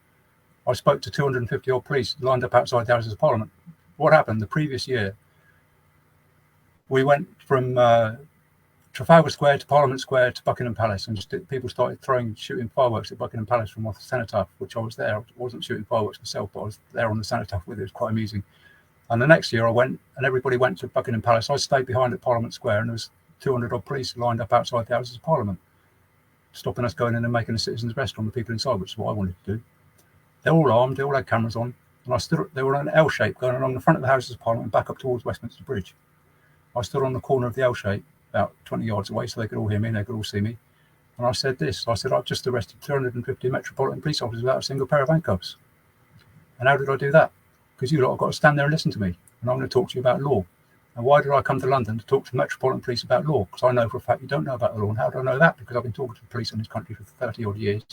I spoke to 250 odd police lined up outside the Houses of Parliament. What happened the previous year? We went from Trafalgar Square to Parliament Square to Buckingham Palace, and people started shooting fireworks at Buckingham Palace from off the cenotaph, which I was there. I wasn't shooting fireworks myself, but I was there on the cenotaph with it. It was quite amusing. And the next year I went, and everybody went to Buckingham Palace. I stayed behind at Parliament Square, and there was 200 odd police lined up outside the Houses of Parliament, stopping us going in and making a citizen's arrest on the people inside, which is what I wanted to do. They're all armed, they all had cameras on, and they were in an L shape going along the front of the Houses of Parliament back up towards Westminster Bridge. I stood on the corner of the L shape, about 20 yards away, so they could all hear me and they could all see me. And I said this, I've just arrested 250 Metropolitan Police officers without a single pair of handcuffs. And how did I do that? Because you lot have got to stand there and listen to me. And I'm going to talk to you about law. And why did I come to London to talk to Metropolitan Police about law? Because I know for a fact you don't know about the law. And how do I know that? Because I've been talking to the police in this country for 30 odd years.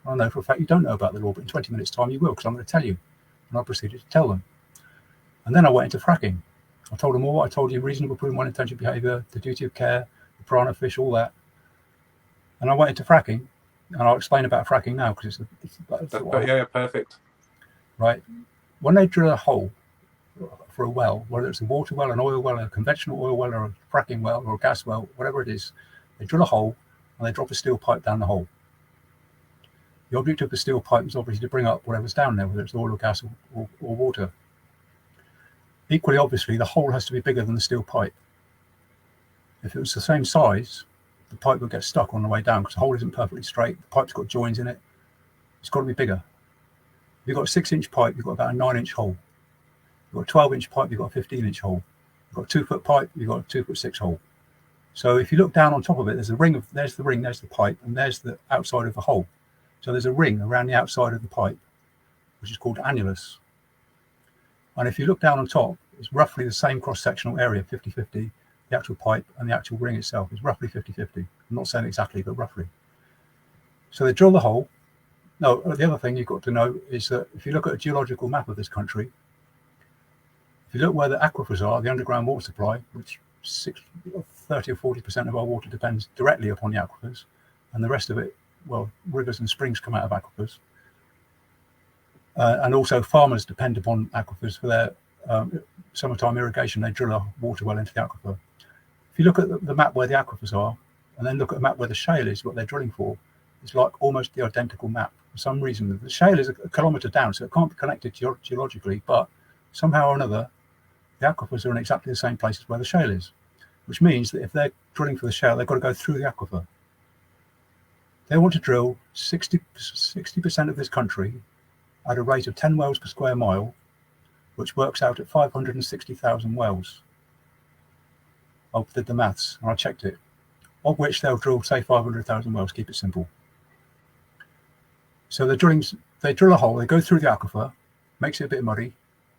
And I know for a fact you don't know about the law, but in 20 minutes time you will, because I'm going to tell you. And I proceeded to tell them. And then I went into fracking. I told them all what I told you: reasonable, prudent, well-intentioned behaviour, the duty of care, the piranha fish, all that. And I went into fracking, and I'll explain about fracking now, because yeah, perfect. Right. When they drill a hole for a well, whether it's a water well, an oil well, a conventional oil well, or a fracking well, or a gas well, whatever it is, they drill a hole and they drop a steel pipe down the hole. The object of the steel pipe is obviously to bring up whatever's down there, whether it's oil or gas or water. Equally, obviously, the hole has to be bigger than the steel pipe. If it was the same size, the pipe would get stuck on the way down, because the hole isn't perfectly straight. The pipe's got joins in it. It's got to be bigger. If you've got a 6-inch pipe, you've got about a 9-inch hole. If you've got a 12-inch pipe, you've got a 15-inch hole. If you've got a 2-foot pipe, you've got a 2-foot-6 hole. So if you look down on top of it, there's the ring, there's the pipe, and there's the outside of the hole. So there's a ring around the outside of the pipe, which is called annulus. And if you look down on top, it's roughly the same cross-sectional area, 50-50. The actual pipe and the actual ring itself is roughly 50-50. I'm not saying exactly, but roughly. So they drill the hole. No, the other thing you've got to know is that if you look at a geological map of this country, if you look where the aquifers are, the underground water supply, which 30 or 40% of our water depends directly upon the aquifers, and the rest of it, well, rivers and springs come out of aquifers. And also farmers depend upon aquifers for their summertime irrigation. They drill a water well into the aquifer. If you look at the map where the aquifers are, and then look at a map where the shale is, what they're drilling for, it's like almost the identical map. For some reason, the shale is a kilometre down, so it can't be connected geologically, but somehow or another, the aquifers are in exactly the same places where the shale is, which means that if they're drilling for the shale, they've got to go through the aquifer. They want to drill 60% of this country at a rate of 10 wells per square mile, which works out at 560,000 wells. I did the maths and I checked it, of which they'll drill, say, 500,000 wells, keep it simple. So they're drilling they drill a hole, they go through the aquifer, makes it a bit muddy,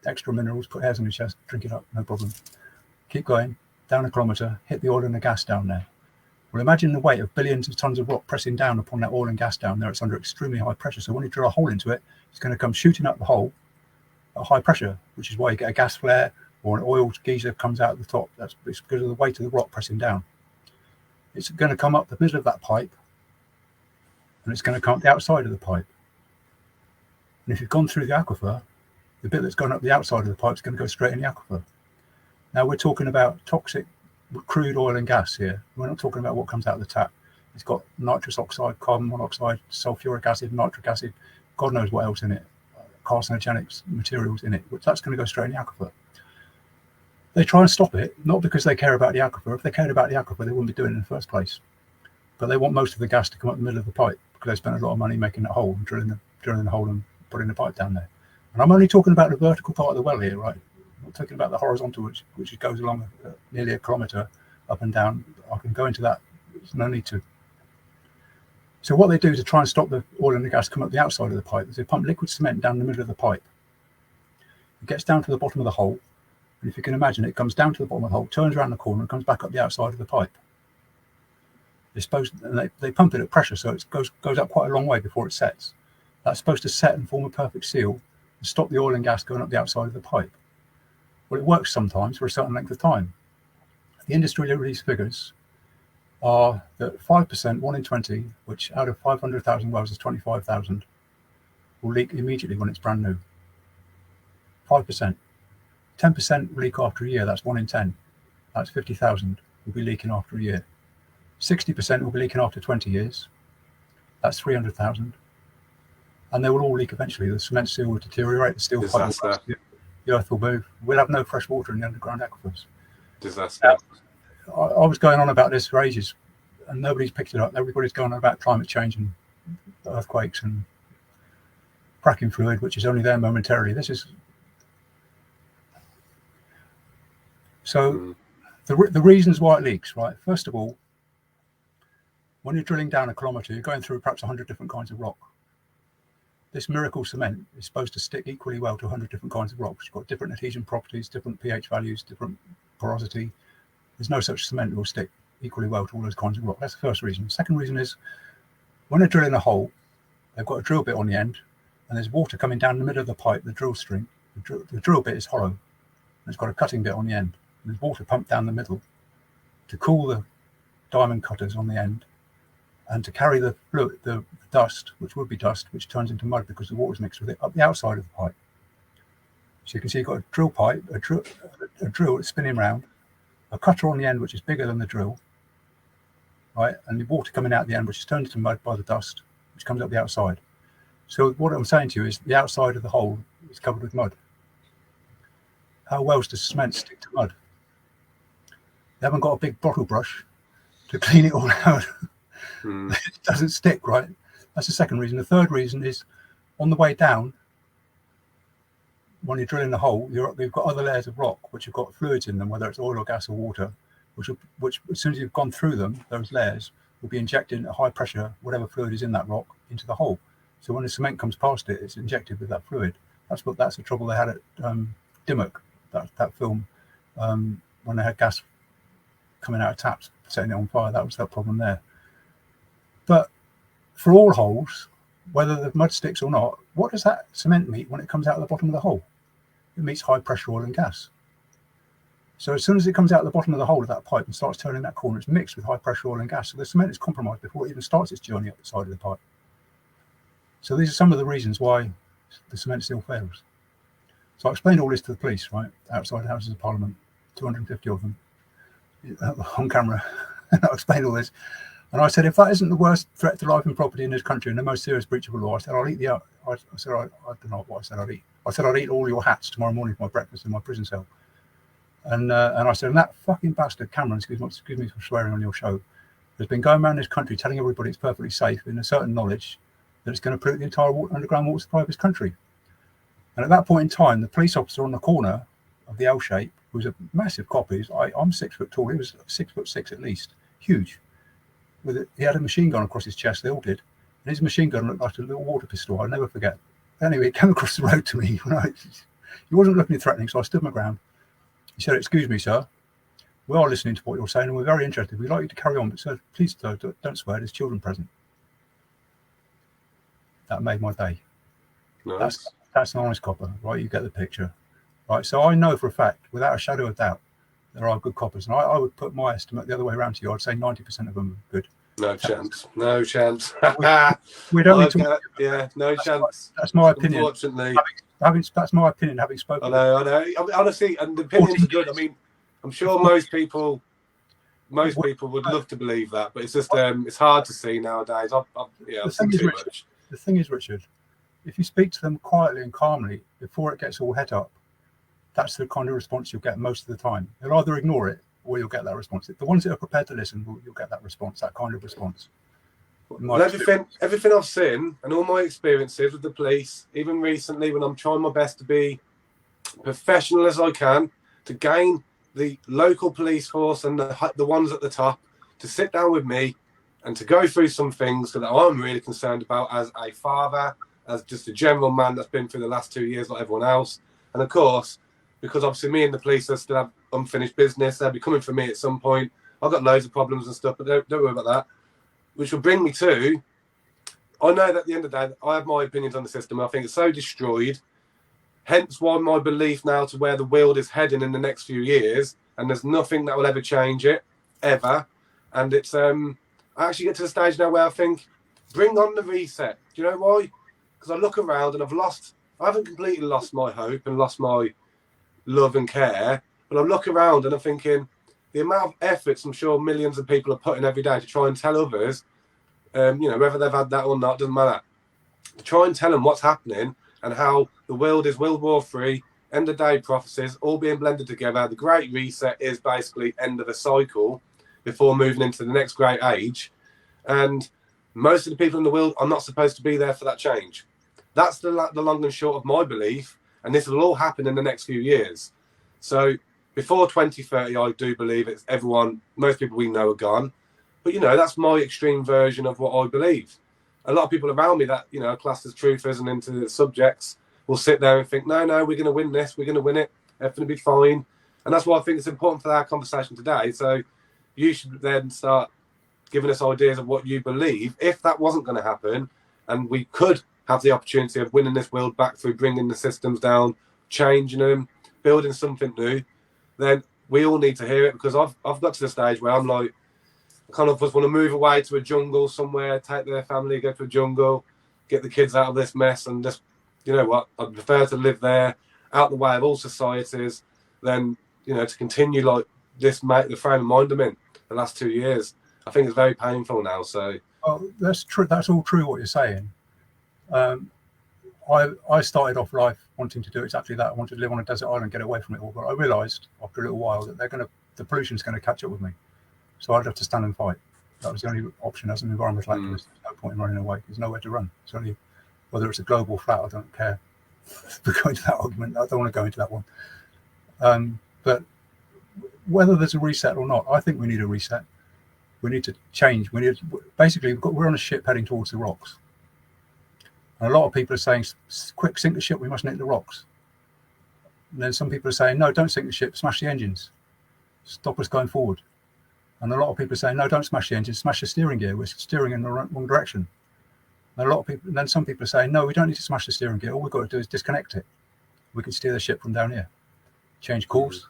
extra minerals, put hairs on your chest, drink it up, no problem. Keep going, down a kilometre, hit the oil and the gas down there. Well, imagine the weight of billions of tons of rock pressing down upon that oil and gas down there. It's under extremely high pressure. So when you drill a hole into it, it's going to come shooting up the hole at high pressure, which is why you get a gas flare or an oil geyser comes out at the top. It's because of the weight of the rock pressing down. It's going to come up the middle of that pipe, and it's going to come up the outside of the pipe. And if you've gone through the aquifer, the bit that's gone up the outside of the pipe is going to go straight in the aquifer. Now we're talking about toxic crude oil and gas here. We're not talking about what comes out of the tap. It's got nitrous oxide, carbon monoxide, sulfuric acid, nitric acid, God knows what else in it, carcinogenic materials in it, which that's going to go straight in the aquifer. They try and stop it, not because they care about the aquifer. If they cared about the aquifer, they wouldn't be doing it in the first place. But they want most of the gas to come up the middle of the pipe because they spent a lot of money making that hole, drilling the hole and putting the pipe down there. And I'm only talking about the vertical part of the well here, right? I'm not talking about the horizontal, which goes along nearly a kilometre up and down. I can go into that. There's no need to. So what they do to try and stop the oil and the gas come up the outside of the pipe is they pump liquid cement down the middle of the pipe. It gets down to the bottom of the hole. And if you can imagine, it comes down to the bottom of the hole, turns around the corner and comes back up the outside of the pipe. They pump it at pressure, so it goes up quite a long way before it sets. That's supposed to set and form a perfect seal and stop the oil and gas going up the outside of the pipe. Well, it works sometimes for a certain length of time. The industry release figures are that 5%, 1 in 20, which out of 500,000 wells is 25,000, will leak immediately when it's brand new. 5%. 10% will leak after a year, that's 1 in 10. That's 50,000 will be leaking after a year. 60% will be leaking after 20 years. That's 300,000. And they will all leak eventually. The cement seal will deteriorate, the steel pipe will rust, the earth will move. We'll have no fresh water in the underground aquifers. Disaster. I was going on about this for ages, and nobody's picked it up. Everybody's going on about climate change and earthquakes and fracking fluid, which is only there momentarily. This is so. The reasons why it leaks, right? First of all, when you're drilling down a kilometre, you're going through perhaps 100 different kinds of rock. This miracle cement is supposed to stick equally well to 100 different kinds of rocks. It's got different adhesion properties, different pH values, different porosity. There's no such cement that will stick equally well to all those kinds of rock. That's the first reason. The second reason is when they're drilling a hole, they've got a drill bit on the end, and there's water coming down the middle of the pipe, the drill string. The drill bit is hollow, and it's got a cutting bit on the end. And there's water pumped down the middle to cool the diamond cutters on the end, and to carry the fluid, the dust, which would be dust, which turns into mud because the water's mixed with it, up the outside of the pipe. So you can see you've got a drill pipe, a drill that's spinning round, a cutter on the end which is bigger than the drill, right? And the water coming out the end, which is turned into mud by the dust, which comes up the outside. So what I'm saying to you is the outside of the hole is covered with mud. How well does cement stick to mud? They haven't got a big bottle brush to clean it all out. It doesn't stick, right? That's the second reason. The third reason is on the way down, when you're drilling the hole, you've got other layers of rock which have got fluids in them, whether it's oil or gas or water, which as soon as you've gone through them, those layers will be injecting at high pressure whatever fluid is in that rock into the hole. So when the cement comes past it, it's injected with that fluid. That's the trouble they had at Dimmock, that film, when they had gas coming out of taps, setting it on fire. That was that problem there. But for all holes, whether the mud sticks or not, what does that cement meet when it comes out of the bottom of the hole? It meets high pressure oil and gas. So as soon as it comes out of the bottom of the hole of that pipe and starts turning that corner, it's mixed with high pressure oil and gas. So the cement is compromised before it even starts its journey up the side of the pipe. So these are some of the reasons why the cement seal fails. So I explained all this to the police, right, outside the Houses of Parliament, 250 of them, on camera. And I explained all this. And I said, if that isn't the worst threat to life and property in this country and the most serious breach of the law, I said, I'll eat I don't know what I said I'd eat. I said, I'd eat all your hats tomorrow morning for my breakfast in my prison cell. And I said, and that fucking bastard Cameron, excuse me for swearing on your show, has been going around this country telling everybody it's perfectly safe in a certain knowledge that it's going to pollute the entire underground water supply of this country. And at that point in time, the police officer on the corner of the L shape, who was a massive copy, I'm 6 foot tall, he was 6'6" at least, huge. He had a machine gun across his chest, they all did. And and his machine gun looked like a little water pistol. I'll never forget. Anyway, he came across the road to me. He wasn't looking threatening, so I stood my ground. He said, "Excuse me, sir. We are listening to what you're saying, and we're very interested. We'd like you to carry on, but sir, please don't swear. There's children present." That made my day. Nice. That's an honest copper, right? You get the picture, right? So I know for a fact, without a shadow of doubt, there are good coppers, and I would put my estimate the other way around to you. I'd say 90% of them are good. No chance. No chance. We don't need to. Yeah, no chance. That's my opinion. Unfortunately, that's my opinion. Having spoken. I know. I mean, honestly, and the opinions are good. I mean, I'm sure most people would love to believe that, but it's just it's hard to see nowadays. I've seen too much. The thing is, Richard, if you speak to them quietly and calmly before it gets all het up, that's the kind of response you'll get most of the time. They'll either ignore it or you'll get that response. The ones that are prepared to listen, you'll get that response, that kind of response. Well, everything I've seen and all my experiences with the police, even recently when I'm trying my best to be professional as I can, to gain the local police force and the ones at the top to sit down with me and to go through some things that I'm really concerned about as a father, as just a general man that's been through the last 2 years like everyone else. And of course, because obviously me and the police still have unfinished business, they'll be coming for me at some point. I've got loads of problems and stuff, but don't worry about that. Which will bring me to, I know that at the end of the day, I have my opinions on the system. I think it's so destroyed. Hence why my belief now to where the world is heading in the next few years, and there's nothing that will ever change it, ever. And it's, I actually get to the stage now where I think, bring on the reset. Do you know why? Because I look around and I haven't completely lost my hope and lost my love and care, but I look around and I'm thinking, the amount of efforts I'm sure millions of people are putting every day to try and tell others, whether they've had that or not, doesn't matter. To try and tell them what's happening and how the world is World War III, end of day prophecies, all being blended together. The Great Reset is basically end of a cycle before moving into the next great age. And most of the people in the world are not supposed to be there for that change. That's the long and short of my belief. And this will all happen in the next few years. So before 2030, I do believe it's most people we know are gone. But, that's my extreme version of what I believe. A lot of people around me that, are classed as truthers and into the subjects will sit there and think, no, we're going to win this. We're going to win it. Everything will be fine. And that's why I think it's important for our conversation today. So you should then start giving us ideas of what you believe. If that wasn't going to happen and we could have the opportunity of winning this world back through bringing the systems down, changing them, building something new, then we all need to hear it, because I've got to the stage where I'm like, I kind of just want to move away to a jungle somewhere, take their family, go to a jungle, get the kids out of this mess, and just, you know what, I'd prefer to live there, out the way of all societies, than, to continue like this, the frame of mind I'm in the last 2 years. I think it's very painful now, so. Oh, that's true. That's all true what you're saying. I started off life wanting to do exactly that. I wanted to live on a desert island, get away from it all. But I realised after a little while that the pollution's going to catch up with me. So I'd have to stand and fight. That was the only option as an environmental activist. There's no point in running away. There's nowhere to run. It's only, whether it's a global or flat, I don't care. We're going to that argument. I don't want to go into that one. But whether there's a reset or not, I think we need a reset. We need to change. We're on a ship heading towards the rocks. And a lot of people are saying, quick, sink the ship, we must nick the rocks. And then some people are saying, no, don't sink the ship, smash the engines. Stop us going forward. And a lot of people are saying, no, don't smash the engines, smash the steering gear, we're steering in the wrong direction. And then some people are saying, no, we don't need to smash the steering gear, all we've got to do is disconnect it. We can steer the ship from down here. Change course,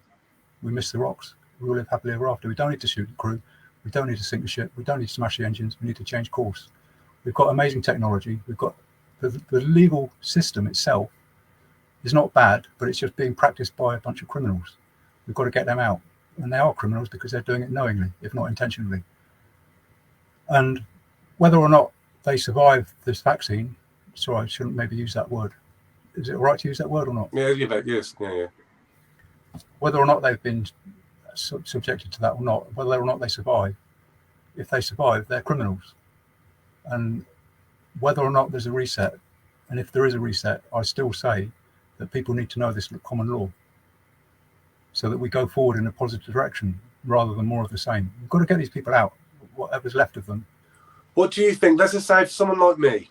we miss the rocks, we will live happily ever after. We don't need to shoot the crew, we don't need to sink the ship, we don't need to smash the engines, we need to change course. We've got amazing technology, we've got the legal system itself is not bad, but it's just being practiced by a bunch of criminals. We've got to get them out. And they are criminals because they're doing it knowingly, if not intentionally. And whether or not they survive this vaccine, sorry, I shouldn't maybe use that word. Is it all right to use that word or not? Yeah, yes. Yeah. Whether or not they've been subjected to that or not, whether or not they survive, if they survive, they're criminals. And whether or not there's a reset, and if there is a reset, I still say that people need to know this common law so that we go forward in a positive direction rather than more of the same. We've got to get these people out, whatever's left of them. What do you think? Let's just say for someone like me.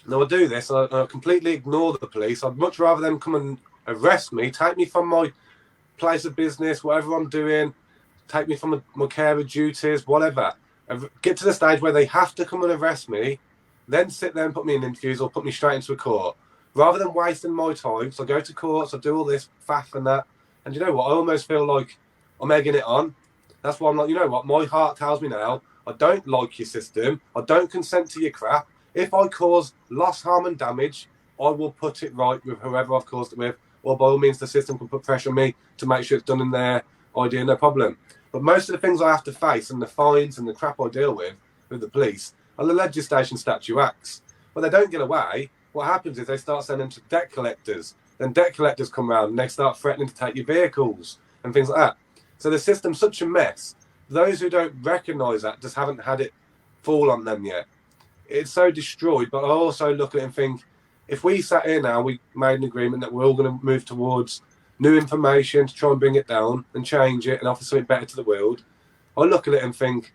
Now I do this, I completely ignore the police. I'd much rather them come and arrest me, take me from my place of business, whatever I'm doing, take me from my carer duties, whatever. Get to the stage where they have to come and arrest me, then sit there and put me in interviews or put me straight into a court. Rather than wasting my time, so I go to courts, I do all this faff and that. And you know what? I almost feel like I'm egging it on. That's why I'm like, you know what? My heart tells me now, I don't like your system. I don't consent to your crap. If I cause loss, harm and damage, I will put it right with whoever I've caused it with. Or by all means, the system can put pressure on me to make sure it's done in their idea, no problem. But most of the things I have to face and the fines and the crap I deal with the police are the legislation statute acts. But they don't get away. What happens is they start sending them to debt collectors. Then debt collectors come around and they start threatening to take your vehicles and things like that. So the system's such a mess. Those who don't recognise that just haven't had it fall on them yet. It's so destroyed, but I also look at it and think, if we sat here now, we made an agreement that we're all going to move towards new information to try and bring it down and change it and offer something better to the world. I look at it and think,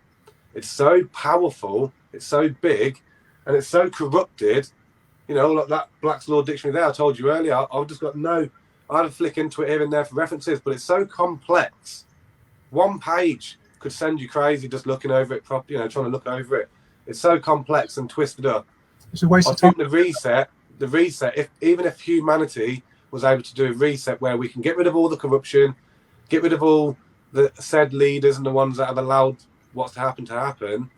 it's so powerful, it's so big, and it's so corrupted. You know, like that Black's Law Dictionary there I told you earlier, I've just got I had a flick into it here and there for references, but it's so complex. One page could send you crazy just looking over it properly, trying to look over it. It's so complex and twisted up. It's a waste of time. I think the reset, even if humanity was able to do a reset where we can get rid of all the corruption, get rid of all the said leaders and the ones that have allowed what's to happen,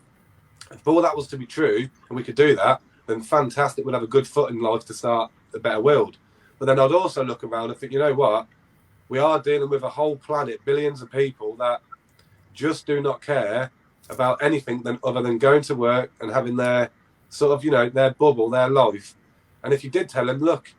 if all that was to be true and we could do that, then fantastic, we'd have a good foot in life to start a better world. But then I'd also look around and think, you know what? We are dealing with a whole planet, billions of people that just do not care about anything other than going to work and having their sort of, their bubble, their life. And if you did tell them, look,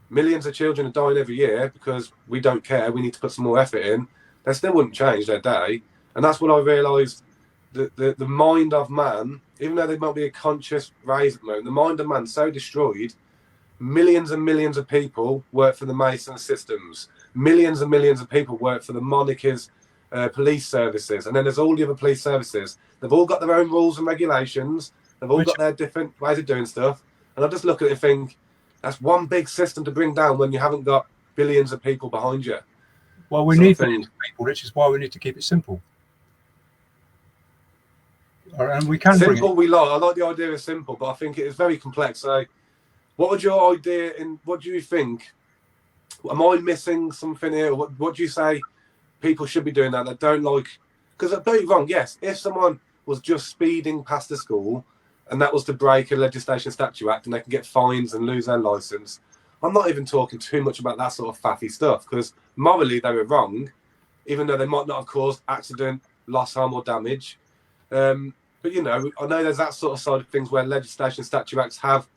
millions of children are dying every year because we don't care, we need to put some more effort in, they still wouldn't change their day. And that's what I realised, the mind of man, even though there might be a conscious raise at the moment, the mind of man so destroyed. Millions and millions of people work for the Mason systems. Millions and millions of people work for the monarchies, police services. And then there's all the other police services. They've all got their own rules and regulations. They've all got their different ways of doing stuff. And I just look at it and think, that's one big system to bring down when you haven't got billions of people behind you. Well, we need billions of people, which is why we need to keep it simple. And we can simple. I like the idea of simple, but I think it is very complex. So, what would your idea? What do you think? Am I missing something here? What do you say people should be doing that don't like? Because don't get me wrong. Yes, if someone was just speeding past the school, and that was to break a legislation statute act, and they can get fines and lose their license, I'm not even talking too much about that sort of faffy stuff, because morally they were wrong, even though they might not have caused accident, loss, harm, or damage. But I know there's that sort of side of things where legislation statute acts have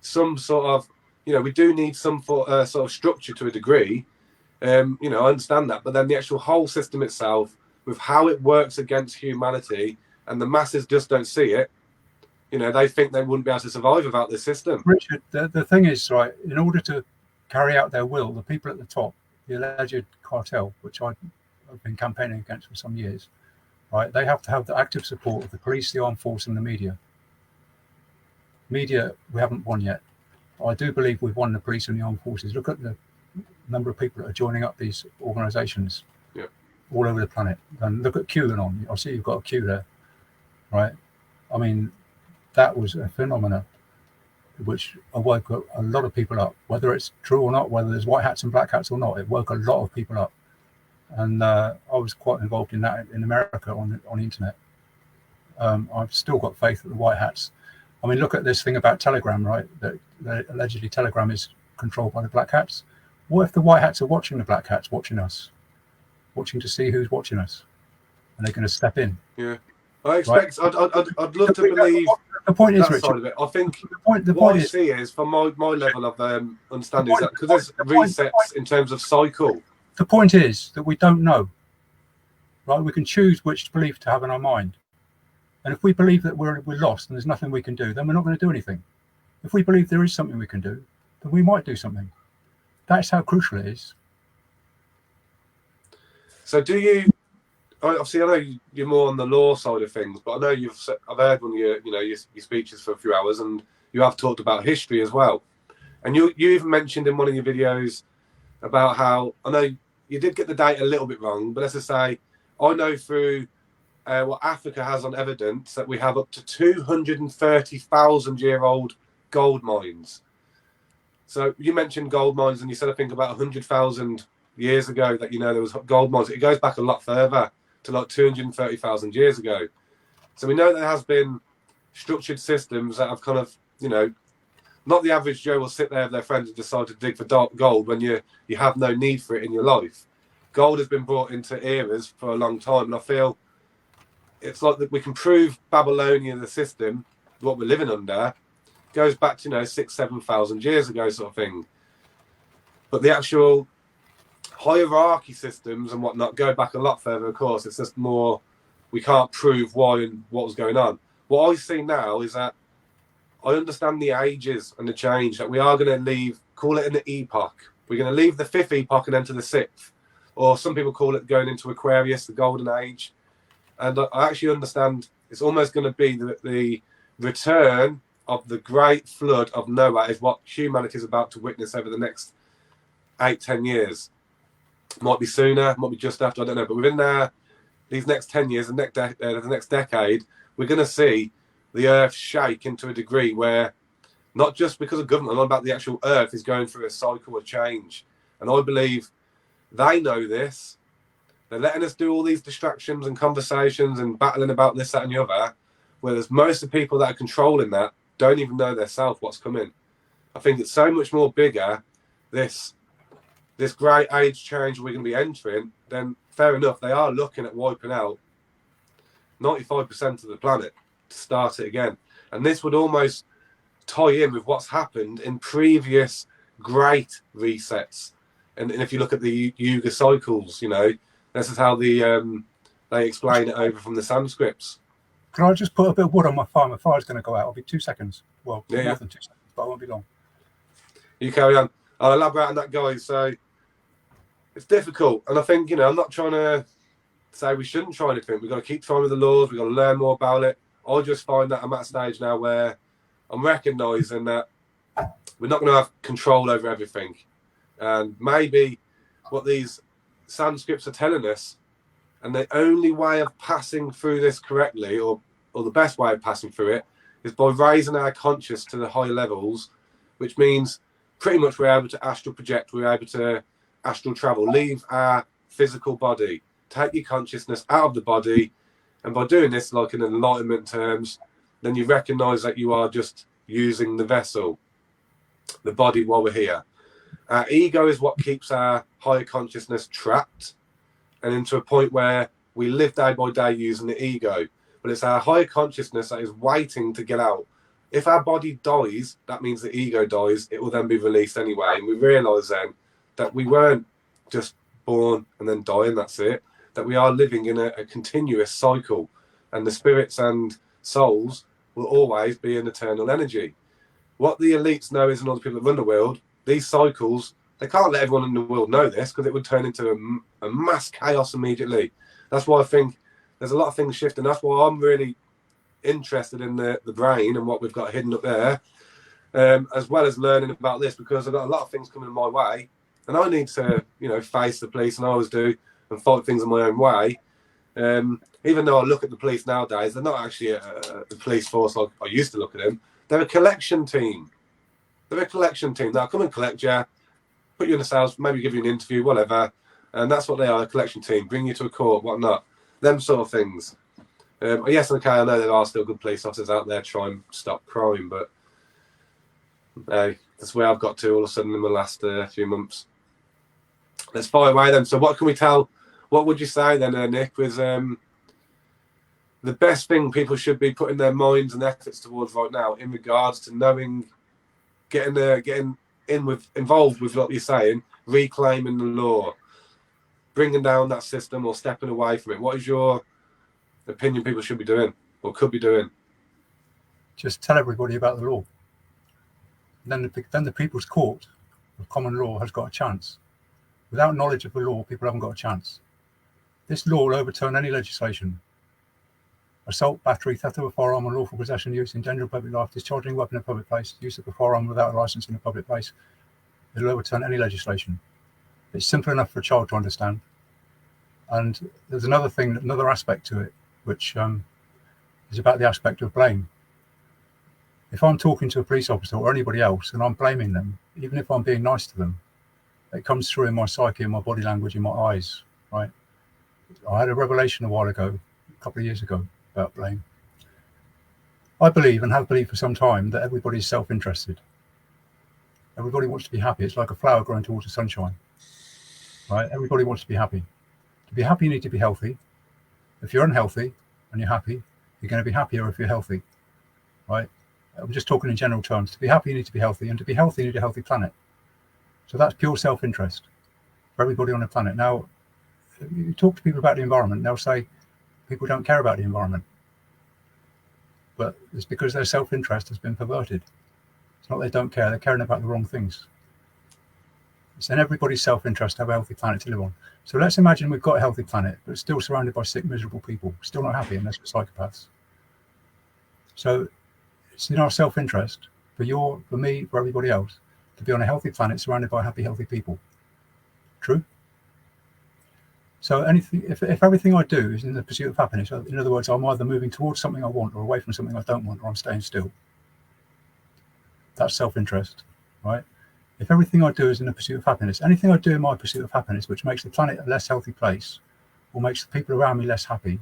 some sort of, we do need some sort of structure to a degree. I understand that, but then the actual whole system itself, with how it works against humanity, and the masses just don't see it. They think they wouldn't be able to survive without this system. Richard, the thing is, right, in order to carry out their will, the people at the top, the alleged cartel, which I've been campaigning against for some years, right, they have to have the active support of the police, the armed force, and the media. Media, we haven't won yet. I do believe we've won the police and the armed forces. Look at the number of people that are joining up these organisations all over the planet. And look at QAnon. I see you've got a Q there, right? I mean, that was a phenomenon which woke a lot of people up, whether it's true or not, whether there's white hats and black hats or not. It woke a lot of people up. And I was quite involved in that in America on the internet. I've still got faith that the white hats. I mean, look at this thing about Telegram, right? That allegedly Telegram is controlled by the black hats. What if the white hats are watching the black hats, watching us, watching to see who's watching us, and they're going to step in? Yeah, I expect. Right? I'd love to believe. The point is, that Richard, side of it. I think the what point I see is, from my level of understanding, is that because there's resets in terms of cycle. The point is that we don't know, right? We can choose which belief to have in our mind. And if we believe that we're lost and there's nothing we can do, then we're not going to do anything. If we believe there is something we can do, then we might do something. That's how crucial it is. So do you, obviously I know you're more on the law side of things, but I know I've heard one of your speeches for a few hours, and you have talked about history as well. And you even mentioned in one of your videos about how, I know you did get the date a little bit wrong, but let's just say, I know through what Africa has on evidence that we have up to 230,000-year-old gold mines. So you mentioned gold mines, and you said I think about 100,000 years ago that there was gold mines. It goes back a lot further to like 230,000 years ago. So we know there has been structured systems that have kind of, not the average Joe will sit there with their friends and decide to dig for gold when you have no need for it in your life. Gold has been brought into eras for a long time, and I feel it's like that we can prove Babylonia, the system, what we're living under, goes back to 6,000-7,000 years ago, sort of thing. But the actual hierarchy systems and whatnot go back a lot further. Of course, it's just more we can't prove why and what was going on. What I see now is that I understand the ages and the change, that we are going to leave, call it an epoch. We're going to leave the 5th epoch and enter the 6th. Or some people call it going into Aquarius, the golden age. And I actually understand it's almost going to be the return of the great flood of Noah is what humanity is about to witness over the next 8-10 years. Might be sooner, might be just after, I don't know. But within these next 10 years, the next decade, we're going to see the earth shake into a degree where, not just because of government, not about the actual earth, is going through a cycle of change. And I believe they know this. They're letting us do all these distractions and conversations and battling about this, that, and the other, whereas most of the people that are controlling that don't even know themselves what's coming. I think it's so much more bigger, this great age change we're going to be entering, then fair enough, they are looking at wiping out 95% of the planet to start it again. And this would almost tie in with what's happened in previous great resets. And if you look at the Yuga cycles, this is how they explain it over from the Sanskrits. Can I just put a bit of wood on my fire? My fire's going to go out. It'll be 2 seconds. Well, more than 2 seconds, but I won't be long. You carry on. I'll elaborate on that, guys. So it's difficult. And I think, I'm not trying to say we shouldn't try anything. We've got to keep trying with the laws. We've got to learn more about it. I just find that I'm at a stage now where I'm recognising that we're not going to have control over everything. And maybe what these Sanskrits are telling us, and the only way of passing through this correctly, or the best way of passing through it, is by raising our conscious to the high levels, which means pretty much we're able to astral project, we're able to astral travel, leave our physical body, take your consciousness out of the body, and by doing this, like in enlightenment terms, then you recognise that you are just using the vessel, the body, while we're here. Our ego is what keeps our higher consciousness trapped and into a point where we live day by day using the ego. But it's our higher consciousness that is waiting to get out. If our body dies, that means the ego dies. It will then be released anyway. And we realise then that we weren't just born and then die and that's it. That we are living in a continuous cycle. And the spirits and souls will always be an eternal energy. What the elites know is, and all the people that run the world, these cycles, they can't let everyone in the world know this because it would turn into a mass chaos immediately. That's why I think there's a lot of things shifting. That's why I'm really interested in the brain and what we've got hidden up there, as well as learning about this, because I've got a lot of things coming my way and I need to, face the police, and I always do, and fight things in my own way. Even though I look at the police nowadays, they're not actually the police force like I used to look at them. They're a collection team. They'll come and collect you, put you in the cells, maybe give you an interview, whatever. And that's what they are, a collection team. Bring you to a court, whatnot. Them sort of things. Yes, okay, I know there are still good police officers out there trying to stop crime, but that's where I've got to all of a sudden in the last few months. Let's fire away then. So what can we tell? What would you say then, Nick, was the best thing people should be putting their minds and efforts towards right now in regards to knowing, getting involved with what you're saying, reclaiming the law, bringing down that system or stepping away from it? What is your opinion people should be doing or could be doing? Just tell everybody about the law. Then the People's Court of Common Law has got a chance. Without knowledge of the law, people haven't got a chance. This law will overturn any legislation. Assault, battery, theft of a firearm, unlawful possession, use, endangering public life, discharging a weapon in a public place, use of a firearm without a license in a public place. It'll overturn any legislation. It's simple enough for a child to understand. And there's another thing, another aspect to it, which is about the aspect of blame. If I'm talking to a police officer or anybody else and I'm blaming them, even if I'm being nice to them, it comes through in my psyche, in my body language, in my eyes, right? I had a revelation a while ago, a couple of years ago, about blame. I believe, and have believed for some time, that everybody's self-interested. Everybody wants to be happy. It's like a flower growing towards the sunshine, right? Everybody wants to be happy. To be happy, you need to be healthy. If you're unhealthy and you're happy, you're going to be happier if you're healthy, right? I'm just talking in general terms. To be happy, you need to be healthy, and to be healthy, you need a healthy planet. So that's pure self-interest for everybody on the planet. Now, you talk to people about the environment, they'll say people don't care about the environment. But it's because their self-interest has been perverted. It's not they don't care, they're caring about the wrong things. It's in everybody's self-interest to have a healthy planet to live on. So let's imagine we've got a healthy planet, but still surrounded by sick, miserable people, still not happy unless we're psychopaths. So it's in our self-interest, for me, for everybody else, to be on a healthy planet surrounded by happy, healthy people. True? So if everything I do is in the pursuit of happiness, in other words, I'm either moving towards something I want or away from something I don't want, or I'm staying still. That's self-interest, right? If everything I do is in the pursuit of happiness, anything I do in my pursuit of happiness, which makes the planet a less healthy place, or makes the people around me less happy,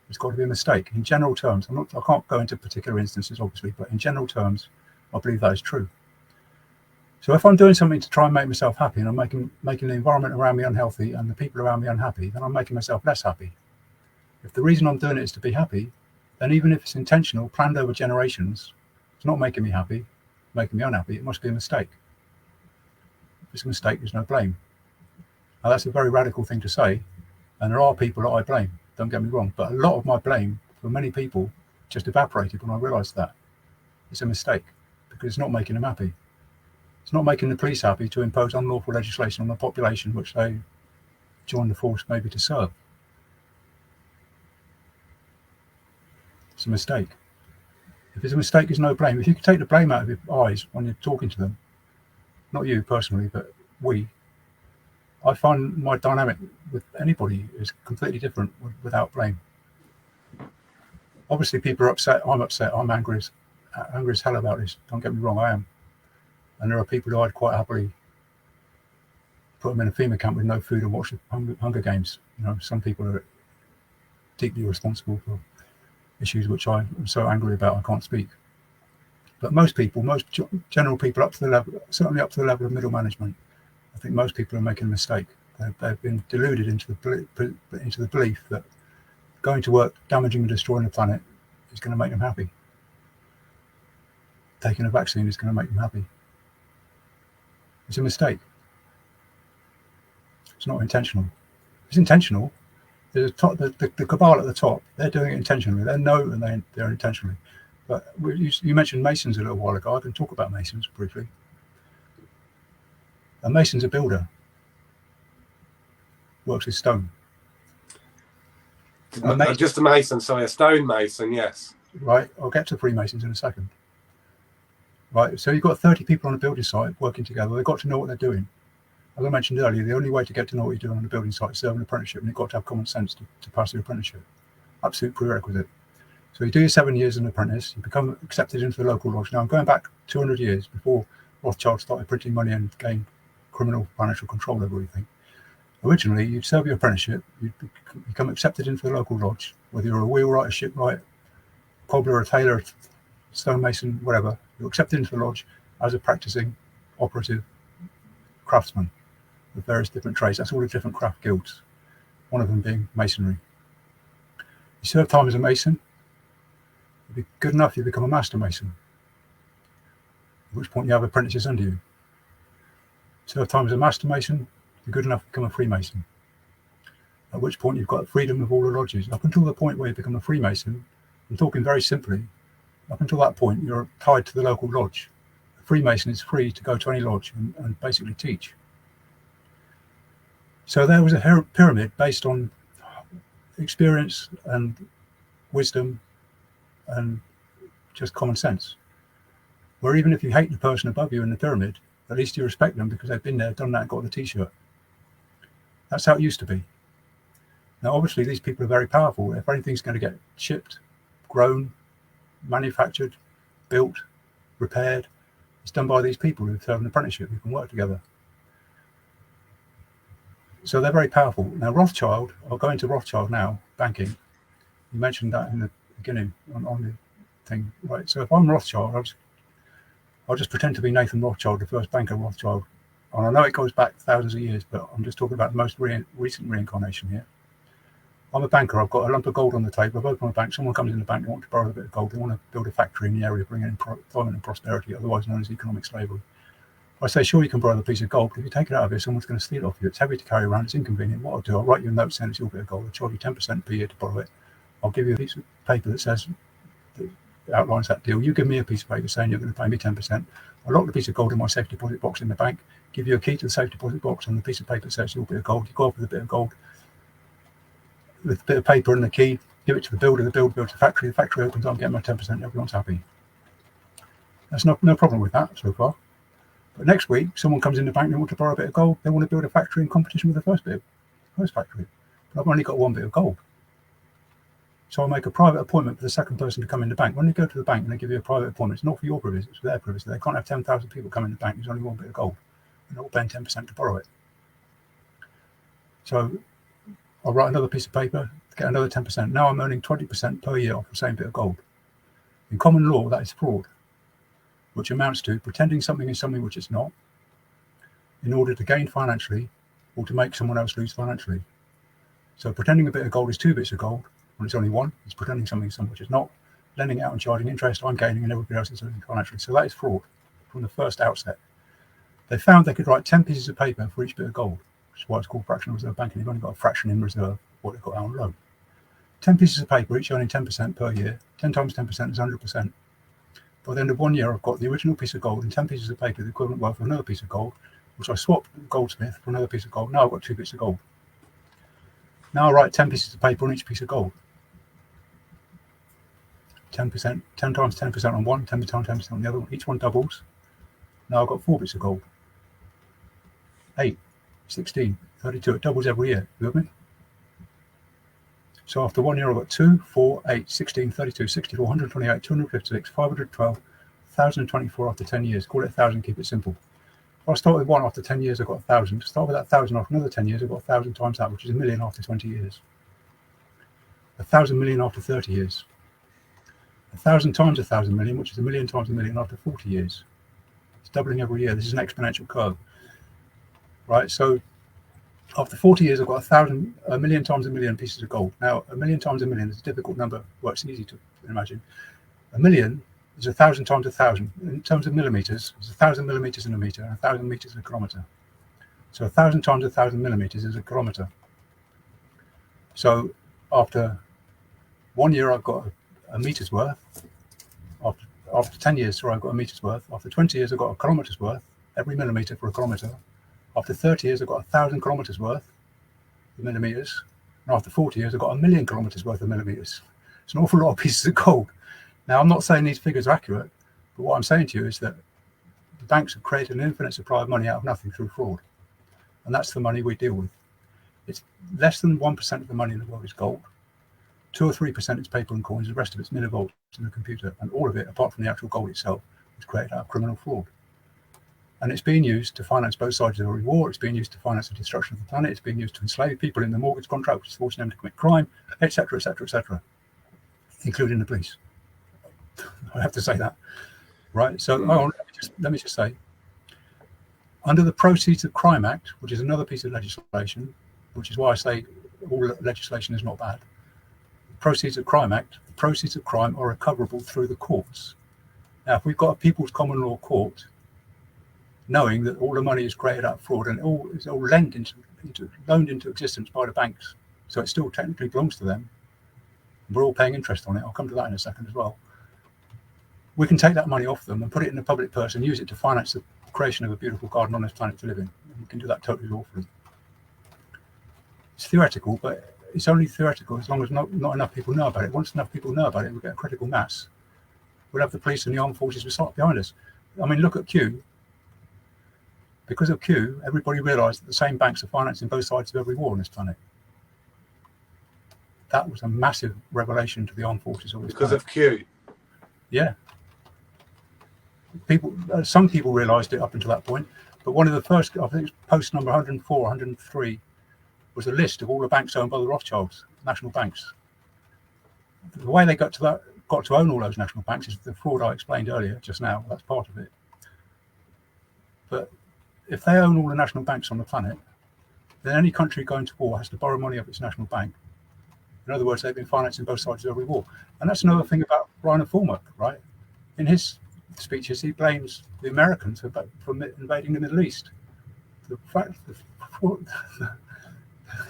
it's got to be a mistake. In general terms, I can't go into particular instances, obviously, but in general terms, I believe that is true. So if I'm doing something to try and make myself happy, and I'm making the environment around me unhealthy and the people around me unhappy, then I'm making myself less happy. If the reason I'm doing it is to be happy, then even if it's intentional, planned over generations, it's not making me happy, making me unhappy, it must be a mistake. If it's a mistake, there's no blame. Now that's a very radical thing to say, and there are people that I blame, don't get me wrong, but a lot of my blame for many people just evaporated when I realised that it's a mistake, because it's not making them happy. It's not making the police happy to impose unlawful legislation on the population which they join the force maybe to serve. It's a mistake. If it's a mistake, there's no blame. If you can take the blame out of your eyes when you're talking to them, not you personally, but I find my dynamic with anybody is completely different without blame. Obviously, people are upset. I'm angry as hell about this. Don't get me wrong, I am. And there are people who I'd quite happily put them in a FEMA camp with no food and watch the Hunger Games. You know, some people are deeply responsible for issues which I'm so angry about I can't speak. But most people, most general people up to the level, certainly up to the level of middle management, I think most people are making a mistake. They've been deluded into the belief that going to work, damaging and destroying the planet is going to make them happy. Taking a vaccine is going to make them happy. It's a mistake. It's not intentional. If it's intentional, there's the cabal at the top. They're doing it intentionally. They know and they're intentionally. But you mentioned Masons a little while ago. I can talk about Masons briefly. A Mason's a builder. Works with stone. Just a Mason, sorry, a stone Mason, yes. Right, I'll get to Freemasons in a second. Right, so you've got 30 people on a building site working together. They've got to know what they're doing. As I mentioned earlier, the only way to get to know what you're doing on a building site is serve an apprenticeship, and you've got to have common sense to pass your apprenticeship. Absolute prerequisite. So you do your 7 years as an apprentice, you become accepted into the local lodge. Now I'm going back 200 years before Rothschild started printing money and gained criminal financial control over everything. Originally, you'd serve your apprenticeship, you'd become accepted into the local lodge, whether you're a wheelwright, a shipwright, cobbler, a tailor, stonemason, whatever. You're accepted into the lodge as a practicing operative craftsman with various different trades. That's all the different craft guilds, one of them being masonry. You serve time as a mason, you'd be good enough, you become a master mason, at which point you have apprentices under you. Serve time as a master mason, you're good enough to become a Freemason, at which point you've got freedom of all the lodges. Up until the point where you become a Freemason, I'm talking very simply, up until that point, you're tied to the local lodge. A Freemason is free to go to any lodge and basically teach. So there was a pyramid based on experience and wisdom and just common sense, where even if you hate the person above you in the pyramid, at least you respect them because they've been there, done that, and got the t-shirt. That's how it used to be. Now, obviously, these people are very powerful. If anything's going to get shipped, grown, manufactured, built, repaired, it's done by these people who serve an apprenticeship, who can work together. So they're very powerful. Now, Rothschild, I'll go into Rothschild now, banking. You mentioned that in the beginning on the thing, right? So if I'm Rothschild, I'll just pretend to be Nathan Rothschild, the first banker Rothschild. And I know it goes back thousands of years, but I'm just talking about the most recent reincarnation here. I'm a banker. I've got a lump of gold on the table. I've opened my bank. Someone comes in the bank. They want to borrow a bit of gold. They want to build a factory in the area, bring in employment and prosperity, otherwise known as economic slavery. I say, sure, you can borrow the piece of gold, but if you take it out of here, someone's going to steal it off you. It's heavy to carry around. It's inconvenient. What I'll do, I'll write you a note saying it's your bit of gold. I'll charge you 10% per year to borrow it. I'll give you a piece of paper that says, that outlines that deal. You give me a piece of paper saying you're going to pay me 10%. I'll lock the piece of gold in my safe deposit box in the bank, give you a key to the safe deposit box, and the piece of paper says your bit of gold. You go off with a bit of gold, with a bit of paper and the key, give it to the builder. The builder builds the factory opens, I'm getting my 10%, everyone's happy. There's no problem with that so far. But next week, someone comes in the bank, they want to borrow a bit of gold, they want to build a factory in competition with the first factory. But I've only got one bit of gold. So I'll make a private appointment for the second person to come in the bank. When they go to the bank and they give you a private appointment, it's not for your privacy, it's for their privacy. They can't have 10,000 people come in the bank, there's only one bit of gold. And they're all paying 10% to borrow it. So I'll write another piece of paper to get another 10%. Now I'm earning 20% per year off the same bit of gold. In common law, that is fraud, which amounts to pretending something is something which it's not, in order to gain financially or to make someone else lose financially. So pretending a bit of gold is 2 bits of gold when it's only one. It's pretending something is something which is not, lending out and charging interest, I'm gaining and everybody else is losing financially. So that is fraud from the first outset. They found they could write 10 pieces of paper for each bit of gold, which is why it's called fractional reserve banking. You've only got a fraction in reserve, what they've got out on loan. 10 pieces of paper, each earning 10% per year. 10 times 10% is 100%. By the end of 1 year, I've got the original piece of gold and 10 pieces of paper, the equivalent worth of another piece of gold, which I swapped with the goldsmith for another piece of gold. Now I've got 2 bits of gold. Now I write 10 pieces of paper on each piece of gold. 10%, 10 times 10% on one, 10 times 10% on the other one. Each one doubles. Now I've got 4 bits of gold. 8, 16, 32. It doubles every year. You with me? So after 1 year, I've got 2, 4, 8, 16, 32, 64, 128, 256, 512, 1,024 after 10 years. Call it 1,000, keep it simple. If I start with 1 after 10 years, I've got 1,000. Start with that 1,000 after another 10 years, I've got 1,000 times that, which is 1 million after 20 years. 1,000 million after 30 years. 1,000 times 1,000 million, which is 1 million times 1 million after 40 years. It's doubling every year. This is an exponential curve, right? So after 40 years, I've got 1 million times 1 million pieces of gold. Now, 1 million times 1 million is a difficult number. Well, it's easy to imagine. 1 million is 1,000 times 1,000. In terms of millimeters, it's 1,000 millimeters in a meter, and 1,000 meters in a kilometer. So 1,000 times 1,000 millimeters is a kilometer. So after 1 year, I've got a meter's worth. After 10 years, I've got a meter's worth. After 20 years, I've got a kilometer's worth. Every millimeter for a kilometer. After 30 years, I've got 1,000 kilometers worth of millimeters. And after 40 years, I've got 1 million kilometers worth of millimeters. It's an awful lot of pieces of gold. Now, I'm not saying these figures are accurate, but what I'm saying to you is that the banks have created an infinite supply of money out of nothing through fraud. And that's the money we deal with. It's less than 1% of the money in the world is gold. 2 or 3% is paper and coins. The rest of it's millivolts in a computer. And all of it, apart from the actual gold itself, is created out of criminal fraud. And it's being used to finance both sides of the war. It's being used to finance the destruction of the planet. It's being used to enslave people in the mortgage contract, which is forcing them to commit crime, etc., etc., etc., including the police. I have to say that, right? So let me just say, under the Proceeds of Crime Act, which is another piece of legislation, which is why I say all legislation is not bad. The Proceeds of Crime Act, the proceeds of crime are recoverable through the courts. Now, if we've got a people's common law court, knowing that all the money is created out of fraud and it's all loaned into existence by the banks, so it still technically belongs to them. We're all paying interest on it. I'll come to that in a second as well. We can take that money off them and put it in a public purse and use it to finance the creation of a beautiful garden on this planet to live in. And we can do that totally lawfully. It's theoretical, but it's only theoretical as long as not enough people know about it. Once enough people know about it, we'll get a critical mass. We'll have the police and the armed forces behind us. I mean, look at Q. Because of Q, everybody realised that the same banks are financing both sides of every war on this planet. That was a massive revelation to the armed forces of this Because planet. of Q. Yeah. Some people realised it up until that point, but one of the first, I think it's post number 104, 103, was a list of all the banks owned by the Rothschilds, national banks. The way they got to own all those national banks is the fraud I explained earlier, just now. That's part of it. But if they own all the national banks on the planet, then any country going to war has to borrow money off its national bank. In other words, they've been financing both sides of every war. And that's another thing about Rainer Fulmer, right? In his speeches, he blames the Americans for invading the Middle East. The fact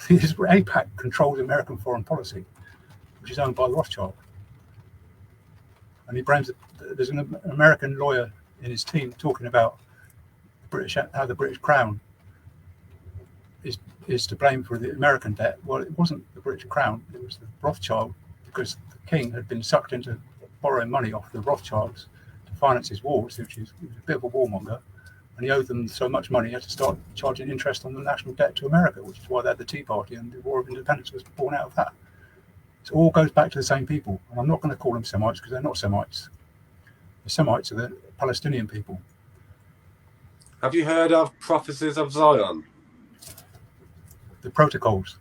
APAC controls American foreign policy, which is owned by the Rothschild. And he blames there's an American lawyer in his team talking about how the British Crown is to blame for the American debt. Well, it wasn't the British Crown, it was the Rothschild, because the king had been sucked into borrowing money off the Rothschilds to finance his wars, which is a bit of a warmonger, and he owed them so much money he had to start charging interest on the national debt to America, which is why they had the Tea Party, and the War of Independence was born out of that. So it all goes back to the same people, and I'm not going to call them Semites because they're not Semites. The Semites are the Palestinian people. Have you heard of Prophecies of Zion? The protocols.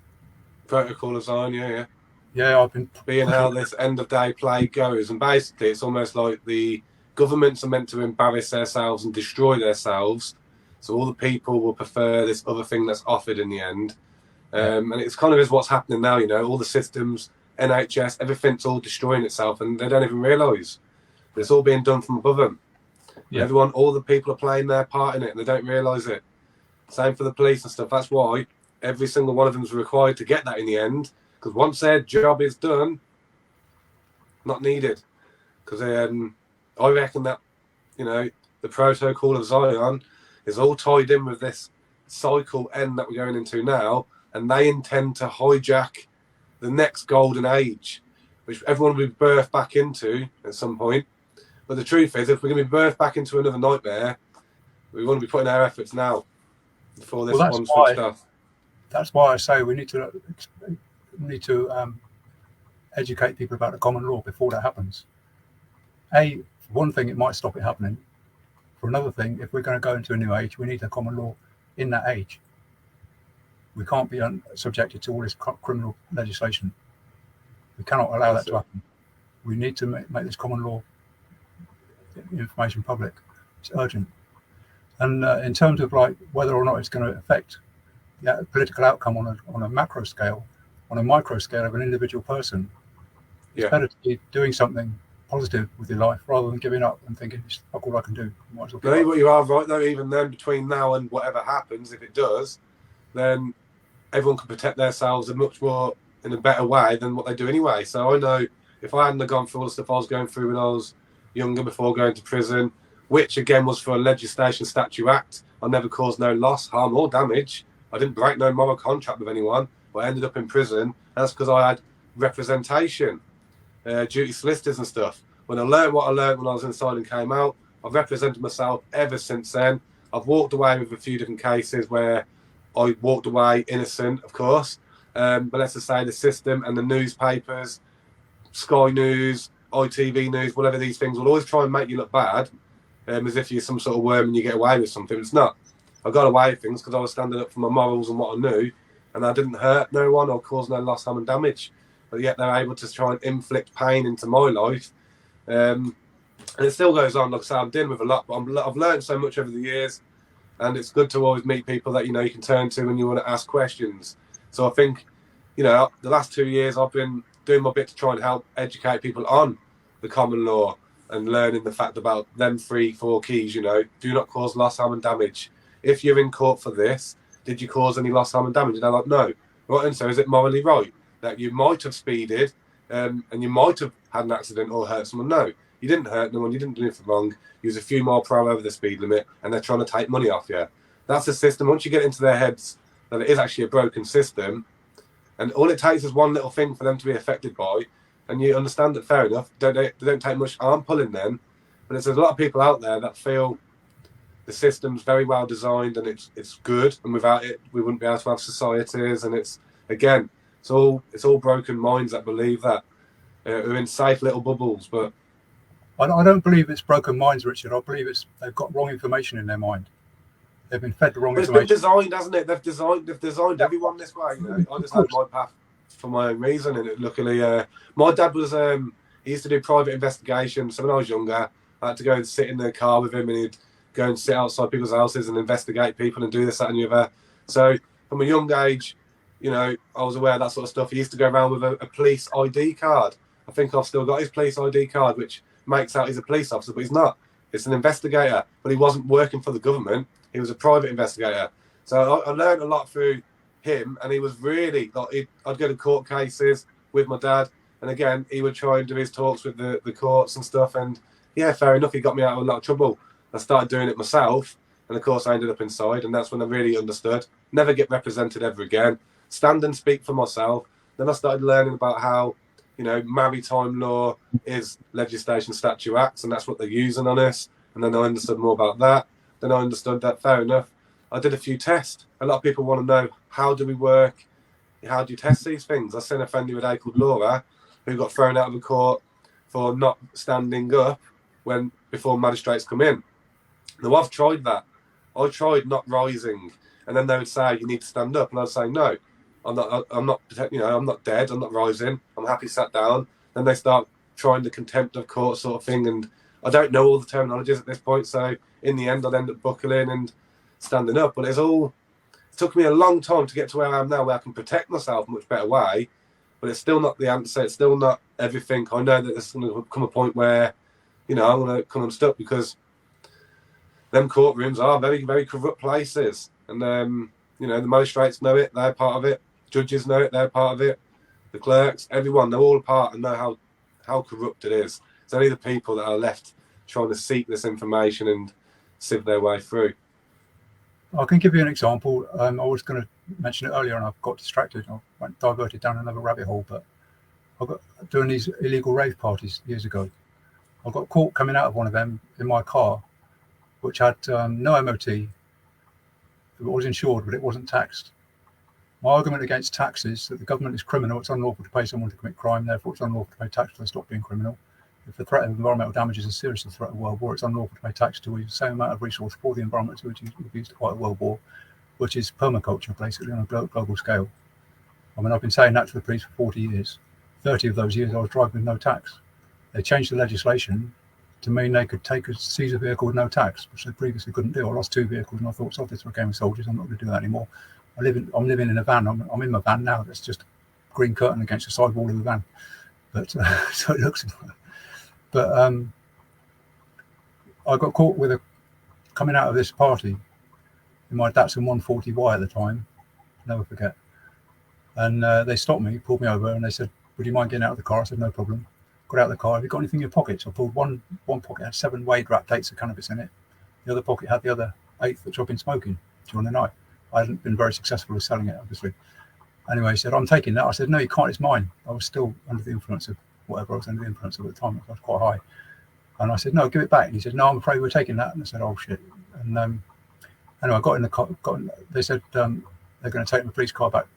Protocol of Zion, yeah. Yeah, I've been... Being how this end-of-day play goes, and basically it's almost like the governments are meant to embarrass themselves and destroy themselves, so all the people will prefer this other thing that's offered in the end. And it's kind of is what's happening now, you know, all the systems, NHS, everything's all destroying itself, and they don't even realise. It's all being done from above them. Yeah. Everyone, all the people are playing their part in it, and they don't realise it. Same for the police and stuff. That's why every single one of them is required to get that in the end, because once their job is done, not needed. Because I reckon that, you know, the protocol of Zion is all tied in with this cycle end that we're going into now, and they intend to hijack the next golden age, which everyone will be birthed back into at some point. But the truth is, if we're going to be birthed back into another nightmare, we want to be putting our efforts now before this one's switched off. That's why I say we need to educate people about the common law before that happens. For one thing, it might stop it happening. For another thing, if we're going to go into a new age, we need a common law in that age. We can't be subjected to all this criminal legislation. We cannot allow that to happen. We need to make this common law information public. It's urgent. And in terms of like whether or not it's going to affect the political outcome on a macro scale, on a micro scale of an individual person, it's better to be doing something positive with your life rather than giving up and thinking it's not all I can do. No, but you are right though. Even then, between now and whatever happens, if it does, then everyone can protect themselves in a better way than what they do anyway. So I know if I hadn't gone through all the stuff I was going through when I was younger before going to prison, which again was for a legislation statute act, I never caused no loss, harm or damage. I didn't break no moral contract with anyone, but I ended up in prison. That's because I had representation, duty solicitors and stuff. When I learned what I learned when I was inside and came out, I've represented myself ever since then. I've walked away with a few different cases where I walked away innocent, of course. But let's just say the system and the newspapers, Sky News, ITV News, whatever these things will always try and make you look bad, as if you're some sort of worm and you get away with something. It's not. I got away with things because I was standing up for my morals and what I knew, and I didn't hurt no one or cause no loss, harm and damage. But yet they're able to try and inflict pain into my life. And it still goes on. Like I say, I'm dealing with a lot, but I've learned so much over the years, and it's good to always meet people that, you know, you can turn to when you want to ask questions. So I think, you know, the last 2 years I've been doing my bit to try and help educate people on the common law and learning the fact about them 3-4 keys, you know. Do not cause loss, harm and damage. If you're in court for this, did you cause any loss, harm and damage? And they're like, no. Right, and so is it morally right that you might have speeded and you might have had an accident or hurt someone? No, you didn't hurt no one, you didn't do anything wrong. You was a few mile per hour over the speed limit and they're trying to take money off you. That's the system. Once you get into their heads that it is actually a broken system, And all it takes is one little thing for them to be affected by. And you understand that, fair enough, they don't take much arm pulling them. But there's a lot of people out there that feel the system's very well designed and it's good, and without it we wouldn't be able to have societies. And it's all broken minds that believe that, are in safe little bubbles. But I don't believe it's broken minds, Richard. I believe they've got wrong information in their mind. They've been fed the wrong information. It's been designed, hasn't it? They've designed everyone this way. I just had my path for my own reason, and luckily, my dad was he used to do private investigations. So when I was younger, I had to go and sit in the car with him, and he'd go and sit outside people's houses and investigate people and do this, that, and the other. So from a young age, I was aware of that sort of stuff. He used to go around with a police ID card. I think I've still got his police ID card, which makes out he's a police officer, but he's not. It's an investigator, but he wasn't working for the government. He was a private investigator. So I learned a lot through him, and he was really I'd go to court cases with my dad, and again, he would try and do his talks with the courts and stuff. And yeah, fair enough, he got me out of a lot of trouble. I started doing it myself, and of course I ended up inside, and that's when I really understood. Never get represented ever again. Stand and speak for myself. Then I started learning about how, maritime law is legislation, statute, acts, and that's what they're using on us. And then I understood more about that. Then I understood that, fair enough, I did a few tests. A lot of people want to know, how do we work? How do you test these things? I seen a friend the other day called Laura, who got thrown out of the court for not standing up before magistrates come in. Now, I've tried that. I tried not rising, and then they would say, you need to stand up, and I'd say, no, I'm not, I'm not dead, I'm not rising, I'm happy sat down. Then they start trying the contempt of court sort of thing, and I don't know all the terminologies at this point, so in the end I'd end up buckling and standing up. But it took me a long time to get to where I am now, where I can protect myself in a much better way, but it's still not the answer, it's still not everything. I know that there's going to come a point where, I'm going to come unstuck, because them courtrooms are very, very corrupt places. And, the magistrates know it, they're part of it. Judges know it, they're part of it. The clerks, everyone, they're all a part and know how corrupt it is. It's only the people that are left trying to seek this information and sift their way through. I can give you an example. I was going to mention it earlier and I got distracted. I went diverted down another rabbit hole, but I got doing these illegal rave parties years ago. I got caught coming out of one of them in my car, which had no MOT. It was insured, but it wasn't taxed. My argument against tax is that the government is criminal. It's unlawful to pay someone to commit crime. Therefore, it's unlawful to pay tax till they stop being criminal. If the threat of environmental damage is as serious as the threat of world war, it's unlawful to pay tax to use the same amount of resource for the environment to be used to fight a world war, which is permaculture, basically, on a global scale. I mean, I've been saying that to the police for 40 years. 30 of those years, I was driving with no tax. They changed the legislation to mean they could seize a vehicle with no tax, which they previously couldn't do. I lost 2 vehicles, and I thought, so this for a game of soldiers. I'm not going to do that anymore. I'm living in a van. I'm in my van now. That's just a green curtain against the sidewall of the van. But so it looks. But I got caught with coming out of this party in my Datsun 140Y at the time. Never forget. And they stopped me, pulled me over, and they said, "Would you mind getting out of the car?" I said, "No problem." Got out of the car. Have you got anything in your pockets? I pulled one pocket, had 7 Wade wrap dates of cannabis in it. The other pocket had the other 8 which I've been smoking during the night. I hadn't been very successful with selling it, obviously. Anyway, he said, "I'm taking that." I said, "No, you can't. It's mine." I was still under the influence of whatever I was under the influence of at the time. I was quite high. And I said, "No, give it back." And he said, "No, I'm afraid we're taking that." And I said, "Oh, shit." And anyway, I got in the car. They said they're going to take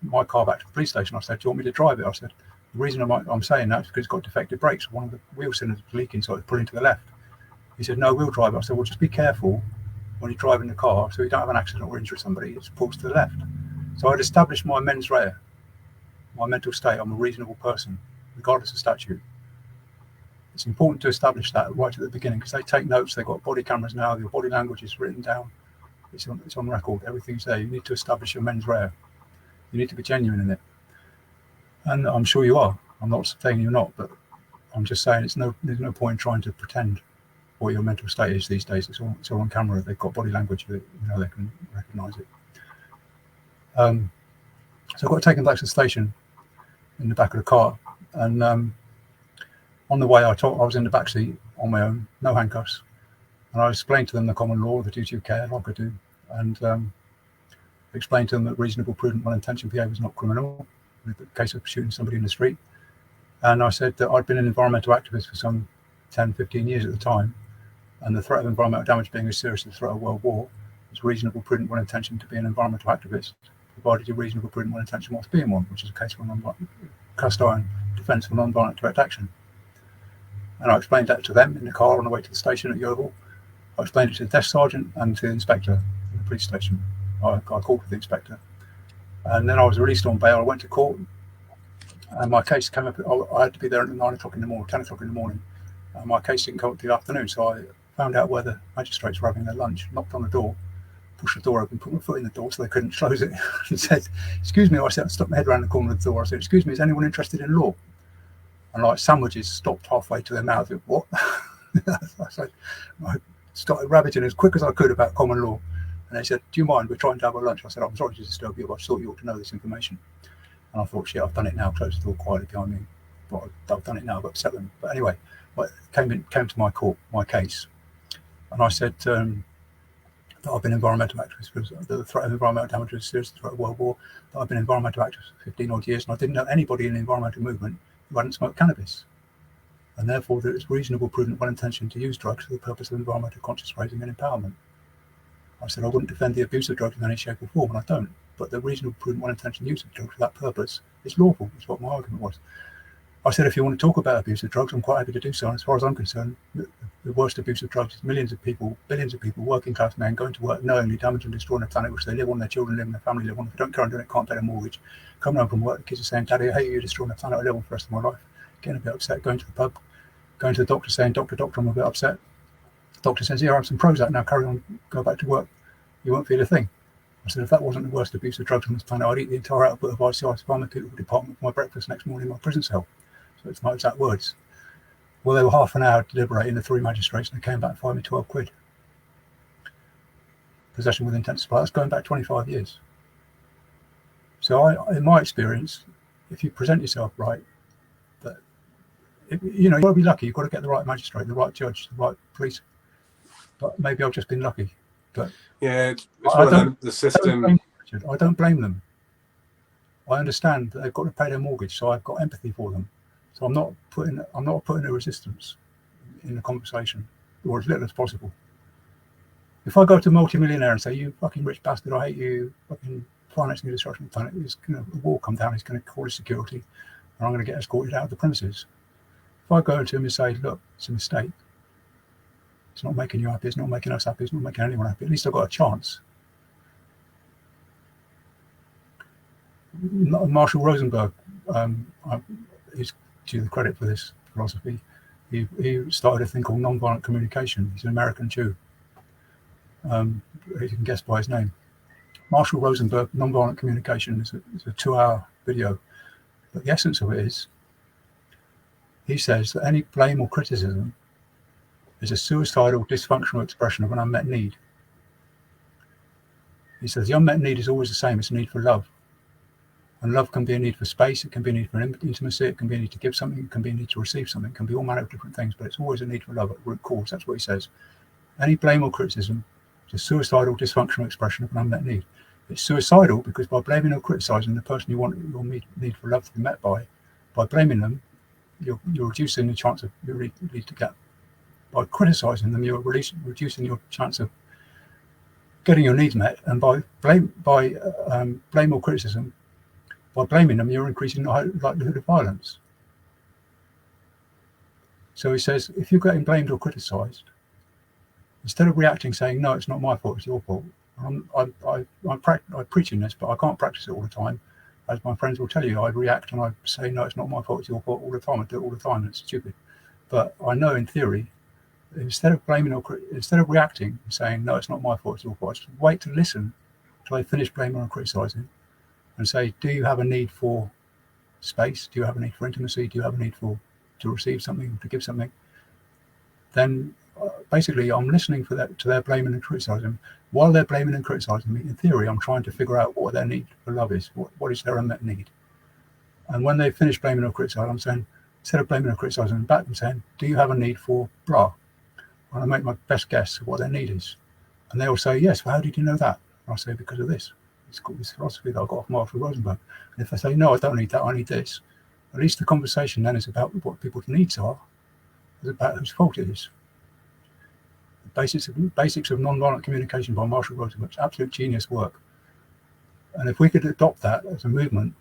my car back to the police station. I said, "Do you want me to drive it?" I said, "The reason I'm saying that is because it's got defective brakes. One of the wheel cylinders was leaking, so it's pulling to the left." He said, "No, we'll drive it." I said, "Well, just be careful when you're driving the car so you don't have an accident or injure somebody. It pulls to the left." So I'd established my mens rea, my mental state. I'm a reasonable person, regardless of statute. It's important to establish that right at the beginning, because they take notes. They've got body cameras now. Your body language is written down. It's on record. Everything's there. You need to establish your mens rea. You need to be genuine in it. And I'm sure you are. I'm not saying you're not, but I'm just saying there's no point in trying to pretend what your mental state is these days. It's all on camera. They've got body language that they can recognise it. So I got taken back to the station in the back of the car, and on the way I was in the back seat on my own, no handcuffs, and I explained to them the common law, the duty of care, like I do, and explained to them that reasonable, prudent, well-intentioned behaviour is not criminal. with the case of shooting somebody in the street. And I said that I'd been an environmental activist for some 10, 15 years at the time, and the threat of environmental damage being as serious as the threat of world war, it's reasonable, prudent, well-intentioned to be an environmental activist, provided you're reasonable, prudent, well-intentioned whilst being one, which is a case for cast iron defence for non-violent direct action. And I explained that to them in the car on the way to the station at Yeovil. I explained it to the desk sergeant and to the inspector in the police station. I called with the inspector. And then I was released on bail. I went to court, and my case came up. I had to be there at 9 o'clock in the morning, 10 o'clock in the morning. And my case didn't come up till the afternoon, so I found out where the magistrates were having their lunch, knocked on the door, pushed the door open, put my foot in the door so they couldn't close it, and said, "Excuse me." I said, I stuck my head around the corner of the door. I said, "Excuse me, is anyone interested in law?" And like sandwiches stopped halfway to their mouth. What? I started ravaging as quick as I could about common law. And they said, "Do you mind? We're trying to have a lunch." I said, "I'm sorry to disturb you, but I thought you ought to know this information." And I thought, shit, I've done it now. Closed the door quietly behind me. But I've done it now, I've upset them. But anyway, came to my court, my case. And I said that I've been environmental activist because the threat of environmental damage was serious, the threat of world war. That I've been environmental activist for 15 odd years, and I didn't know anybody in the environmental movement who hadn't smoked cannabis. And therefore, that it's reasonable, prudent, well-intentioned to use drugs for the purpose of environmental conscious raising and empowerment. I said I wouldn't defend the abuse of drugs in any shape or form, and I don't. But the reasonable, prudent, well-intentioned use of drugs for that purpose is lawful, is what my argument was. I said, if you want to talk about abuse of drugs, I'm quite happy to do so. And as far as I'm concerned, the worst abuse of drugs is millions of people, billions of people, working class men, going to work knowingly damaging and destroying the planet which they live on, their children live on, their family live on. If they don't care on doing it, can't pay their mortgage. Coming home from work, the kids are saying, "Daddy, I hate you, you're destroying the planet I live on for the rest of my life." Getting a bit upset, going to the pub, going to the doctor saying, doctor, I'm a bit upset. The doctor says, "Here, I have some Prozac now, carry on, go back to work. You won't feel a thing." I said, if that wasn't the worst abuse of drugs on this planet, I'd eat the entire output of ICI's pharmaceutical department for my breakfast next morning in my prison cell. So it's my exact words. Well, they were half an hour deliberating, the 3 magistrates, and they came back and fined me 12 quid. Possession with intent to supply. That's going back 25 years. So in my experience, if you present yourself right, you've got to be lucky. You've got to get the right magistrate, the right judge, the right police. But maybe I've just been lucky. But yeah, it's one of them, the system. I don't blame them. I understand that they've got to pay their mortgage, so I've got empathy for them. So I'm not putting a resistance in the conversation, or as little as possible. If I go to a multi-millionaire and say, "You fucking rich bastard, I hate you, fucking financing the destruction of the planet," the wall come down, he's going to call his security, and I'm going to get escorted out of the premises. If I go to him and say, "Look, it's a mistake. It's not making you happy. It's not making us happy. It's not making anyone happy. At least I've got a chance." Marshall Rosenberg is due the credit for this philosophy. He started a thing called nonviolent communication. He's an American Jew. You can guess by his name. Marshall Rosenberg, nonviolent communication is a 2-hour video. But the essence of it is, he says that any blame or criticism is a suicidal, dysfunctional expression of an unmet need. He says the unmet need is always the same. It's a need for love. And love can be a need for space, it can be a need for intimacy, it can be a need to give something, it can be a need to receive something, it can be all manner of different things, but it's always a need for love at root cause. That's what he says. Any blame or criticism is a suicidal, dysfunctional expression of an unmet need. It's suicidal because by blaming or criticizing the person you want your need for love to be met by blaming them, you're reducing the chance of your need to get. By criticizing them, you're reducing your chance of getting your needs met, and by blame or criticism, by blaming them, you're increasing the likelihood of violence. So he says, if you're getting blamed or criticised, instead of reacting saying, "No, it's not my fault, it's your fault." I'm preaching this, but I can't practice it all the time. As my friends will tell you, I react and I say, "No, it's not my fault, it's your fault" all the time. I do it all the time, and it's stupid. But I know in theory, instead of reacting and saying, "No, it's not my fault, it's your fault," I just wait to listen till they finish blaming or criticising, and say, "Do you have a need for space? Do you have a need for intimacy? Do you have a need to receive something, to give something?" Then basically I'm listening to their blaming and criticising. While they're blaming and criticising me, in theory, I'm trying to figure out what their need for love is. What is their unmet need? And when they finish blaming or criticising, I'm saying, instead of blaming or criticising back, I'm saying, "Do you have a need for blah?" And I make my best guess of what their need is. And they will say, "Yes." "Well, how did you know that?" And I'll say, "Because of this." It's called this philosophy that I got off Marshall Rosenberg. And if I say, no, I don't need that, I need this, at least the conversation then is about what people's needs are, is about whose fault it is. The basics of non-violent communication by Marshall Rosenberg, absolute genius work. And if we could adopt that as a movement,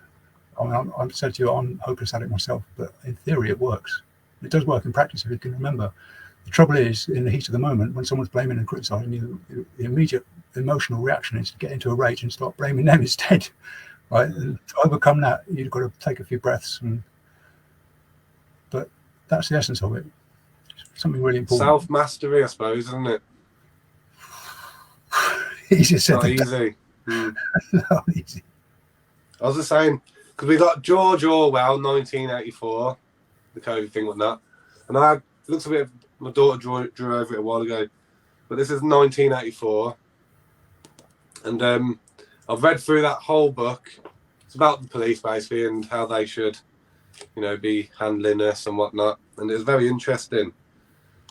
I mean, I've said to you, I'm hopeless at it myself, but in theory it works. It does work in practice if you can remember. The trouble is, in the heat of the moment, when someone's blaming and criticizing you, the immediate emotional reaction is to get into a rage and start blaming them instead. Right? And to overcome that, you've got to take a few breaths. But that's the essence of it. It's something really important. Self-mastery, I suppose, isn't it? Easier said Not than easy. Not easy. I was just saying, because we got George Orwell, 1984, the COVID thing, whatnot. And I looked a bit, my daughter drew over it a while ago, but this is 1984. And I've read through that whole book. It's about the police, basically, and how they should, be handling us and whatnot. And it was very interesting.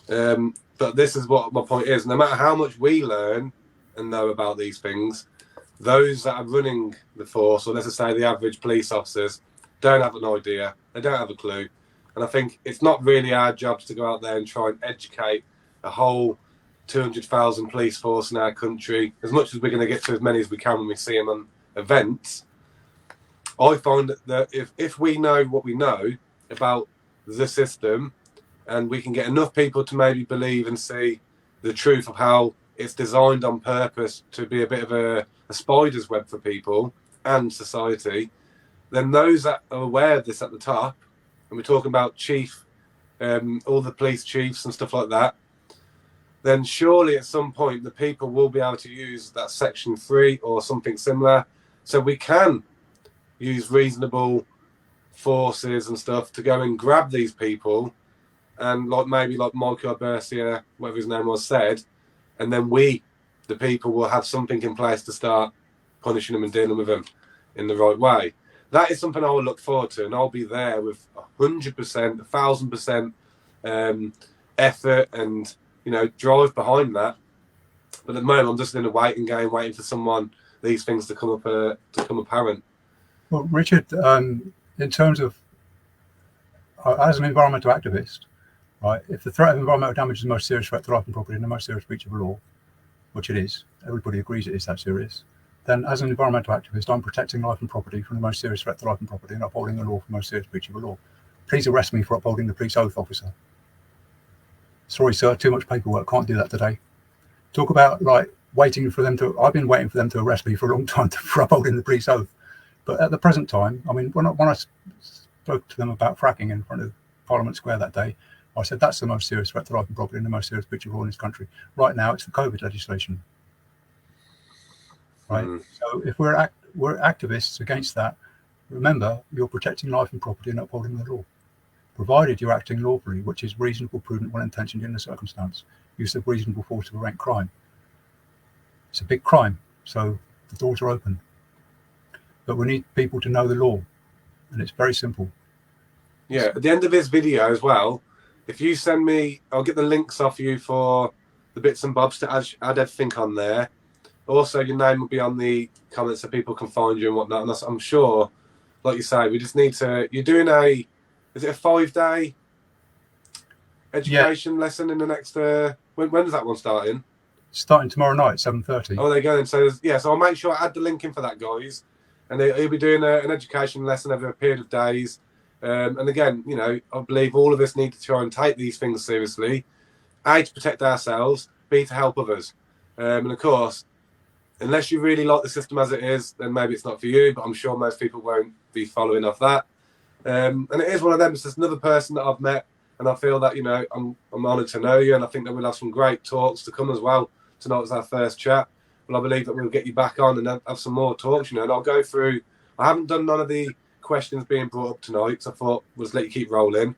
But this is what my point is. No matter how much we learn and know about these things, those that are running the force, or let's just say the average police officers, don't have an idea. They don't have a clue. And I think it's not really our jobs to go out there and try and educate a whole 200,000 police force in our country, as much as we're going to get to as many as we can when we see them on events. I find that if we know what we know about the system, and we can get enough people to maybe believe and see the truth of how it's designed on purpose to be a bit of a spider's web for people and society, then those that are aware of this at the top, and we're talking about all the police chiefs and stuff like that, then surely at some point the people will be able to use that Section 3 or something similar, so we can use reasonable forces and stuff to go and grab these people, and maybe like Michael Bercia, whatever his name was, said, and then we, the people, will have something in place to start punishing them and dealing with them in the right way. That is something I will look forward to, and I'll be there with 100%, 1,000% effort and drive behind that. But at the moment, I'm just in a waiting game, waiting for these things to come apparent. Well, Richard, in terms of as an environmental activist, right, if the threat of environmental damage is the most serious threat to life and property and the most serious breach of the law, which it is, everybody agrees it is that serious, then as an environmental activist, I'm protecting life and property from the most serious threat to life and property and upholding the law for the most serious breach of the law. Please arrest me for upholding the police oath, officer. Sorry, sir, too much paperwork, can't do that today. Talk about waiting for them to, I've been waiting for them to arrest me for a long time for upholding the police oath. But at the present time, I mean, when I spoke to them about fracking in front of Parliament Square that day, I said that's the most serious threat to life and property and the most serious breach of law in this country. Right now, it's the COVID legislation. Right. So if we're activists against that, remember you're protecting life and property and upholding the law, provided you're acting lawfully, which is reasonable, prudent, well-intentioned in the circumstance. Use of reasonable force to prevent crime. It's a big crime, so the doors are open. But we need people to know the law, and it's very simple. Yeah, at the end of this video as well, if you send me, I'll get the links off you for the bits and bobs to add everything on there. Also, your name will be on the comments so people can find you and whatnot. And I'm sure, like you say, we just need to, you're doing is it a 5-day education lesson in the next, when is that one starting? Starting tomorrow night, 7:30. Oh, there you go. And so, so I'll make sure I add the link in for that, guys. And he'll be doing an education lesson over a period of days. And again, I believe all of us need to try and take these things seriously. A, to protect ourselves, B, to help others. And of course, unless you really like the system as it is, then maybe it's not for you, but I'm sure most people won't be following off that. And it is one of them. It's just another person that I've met, and I feel that, I'm honoured to know you, and I think that we'll have some great talks to come as well. Tonight was our first chat. Well, I believe that we'll get you back on and have some more talks, and I'll go through. I haven't done none of the questions being brought up tonight, so I thought we'll just let you keep rolling.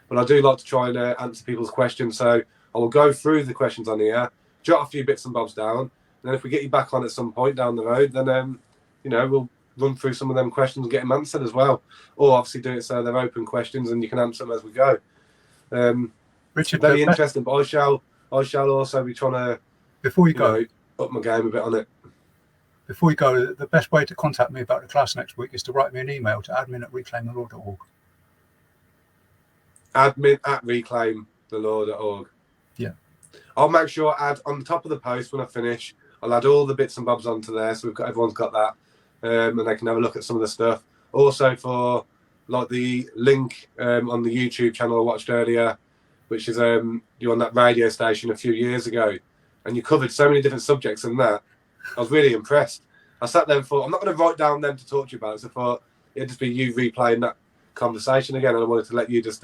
But I do like to try and answer people's questions, so I will go through the questions on here, jot a few bits and bobs down, and then if we get you back on at some point down the road, then we'll run through some of them questions and get them answered as well. Or obviously do it so they're open questions and you can answer them as we go. Richard, very interesting, but I shall also be trying to before you go up my game a bit on it. before you go, the best way to contact me about the class next week is to write me an email to admin@reclaimthelaw.org. admin@reclaimthelaw.org. Yeah. I'll make sure I add on the top of the post when I finish. I'll add all the bits and bobs onto there, so everyone's got that, and they can have a look at some of the stuff. Also for like the link on the YouTube channel I watched earlier, which is you're on that radio station a few years ago, and you covered so many different subjects in that. I was really impressed. I sat there and thought, I'm not going to write down them to talk to you about it. So I thought it'd just be you replaying that conversation again, and I wanted to let you just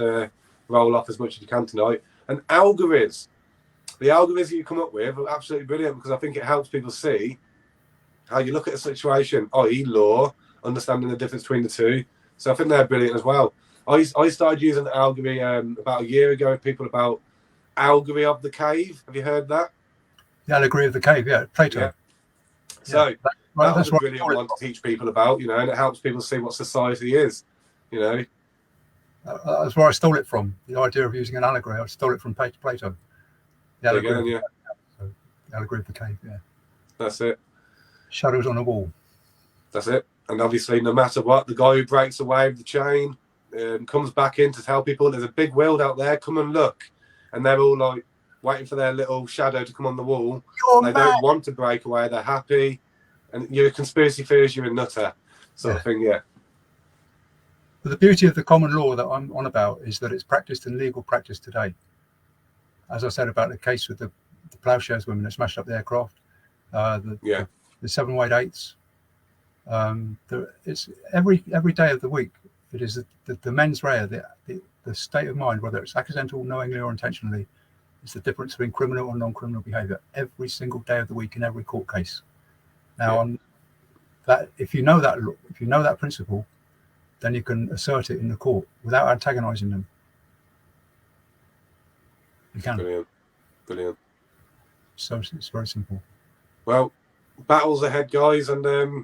roll off as much as you can tonight. And algorithms, the algorithms you come up with are absolutely brilliant, because I think it helps people see how you look at a situation, i.e. law, understanding the difference between the two. So I think they're brilliant as well. I started using algorithm about a year ago with people about allegory of the cave. Have you heard that? The allegory of the cave, yeah, Plato. Yeah. So yeah, that was a brilliant one to teach people about, you know, and it helps people see what society is, you know. That's where I stole it from. The idea of using an allegory, I stole it from Plato. The allegory, yeah. So, the allegory of the cave, yeah. That's it. Shadows on a wall. That's it. And obviously, no matter what, the guy who breaks away with the chain comes back in to tell people there's a big world out there, come and look. And they're all like waiting for their little shadow to come on the wall. They don't want to break away, they're happy. And you're a conspiracy theorist, you're a nutter, sort of thing, yeah. But the beauty of the common law that I'm on about is that it's practiced in legal practice today. As I said about the case with the ploughshares women that smashed up the aircraft, the 7-weight-8s. It's every day of the week. It is the mens rea, the state of mind, whether it's accidental, knowingly or intentionally, is the difference between criminal and non-criminal behaviour every single day of the week in every court case. Now, that if you know that principle, then you can assert it in the court without antagonising them. You can. Brilliant. So it's very simple. Well, battles ahead, guys, and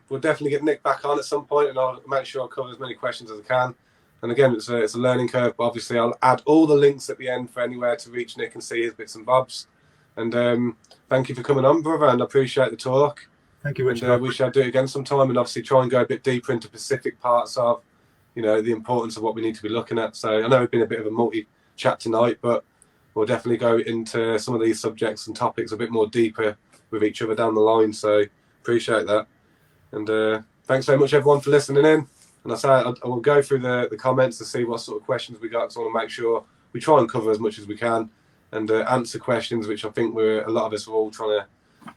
we'll definitely get Nick back on at some point, and I'll make sure I cover as many questions as I can. And again, it's a learning curve, but obviously I'll add all the links at the end for anywhere to reach Nick and see his bits and bobs. And thank you for coming on, brother, and I appreciate the talk. Thank you, Richard. And we shall do it again sometime, and obviously try and go a bit deeper into specific parts of, you know, the importance of what we need to be looking at. So I know it's been a bit of a multi-chat tonight, but we'll definitely go into some of these subjects and topics a bit more deeper with each other down the line. So appreciate that. And thanks very much, everyone, for listening in. And I will go through the comments to see what sort of questions we got, because I want to make sure we try and cover as much as we can and answer questions which I think a lot of us are all trying to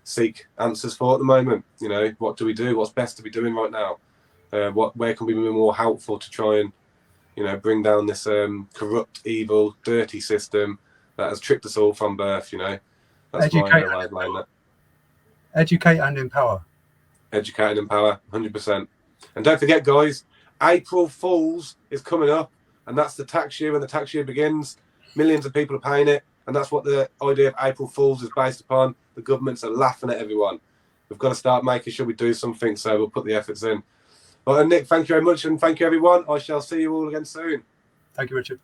seek answers for at the moment. You know, what do we do? What's best to be doing right now? Where can we be more helpful to try and, you know, bring down this corrupt, evil, dirty system that has tricked us all from birth, you know? That's my way of laying that. Educate and empower. Educate and empower, 100%. And don't forget, guys, April Fools is coming up, and that's the tax year when the tax year begins. Millions of people are paying it, and that's what the idea of April Fools is based upon. The governments are laughing at everyone. We've got to start making sure we do something, so we'll put the efforts in. Well, Nick, thank you very much, and thank you, everyone. I shall see you all again soon. Thank you, Richard.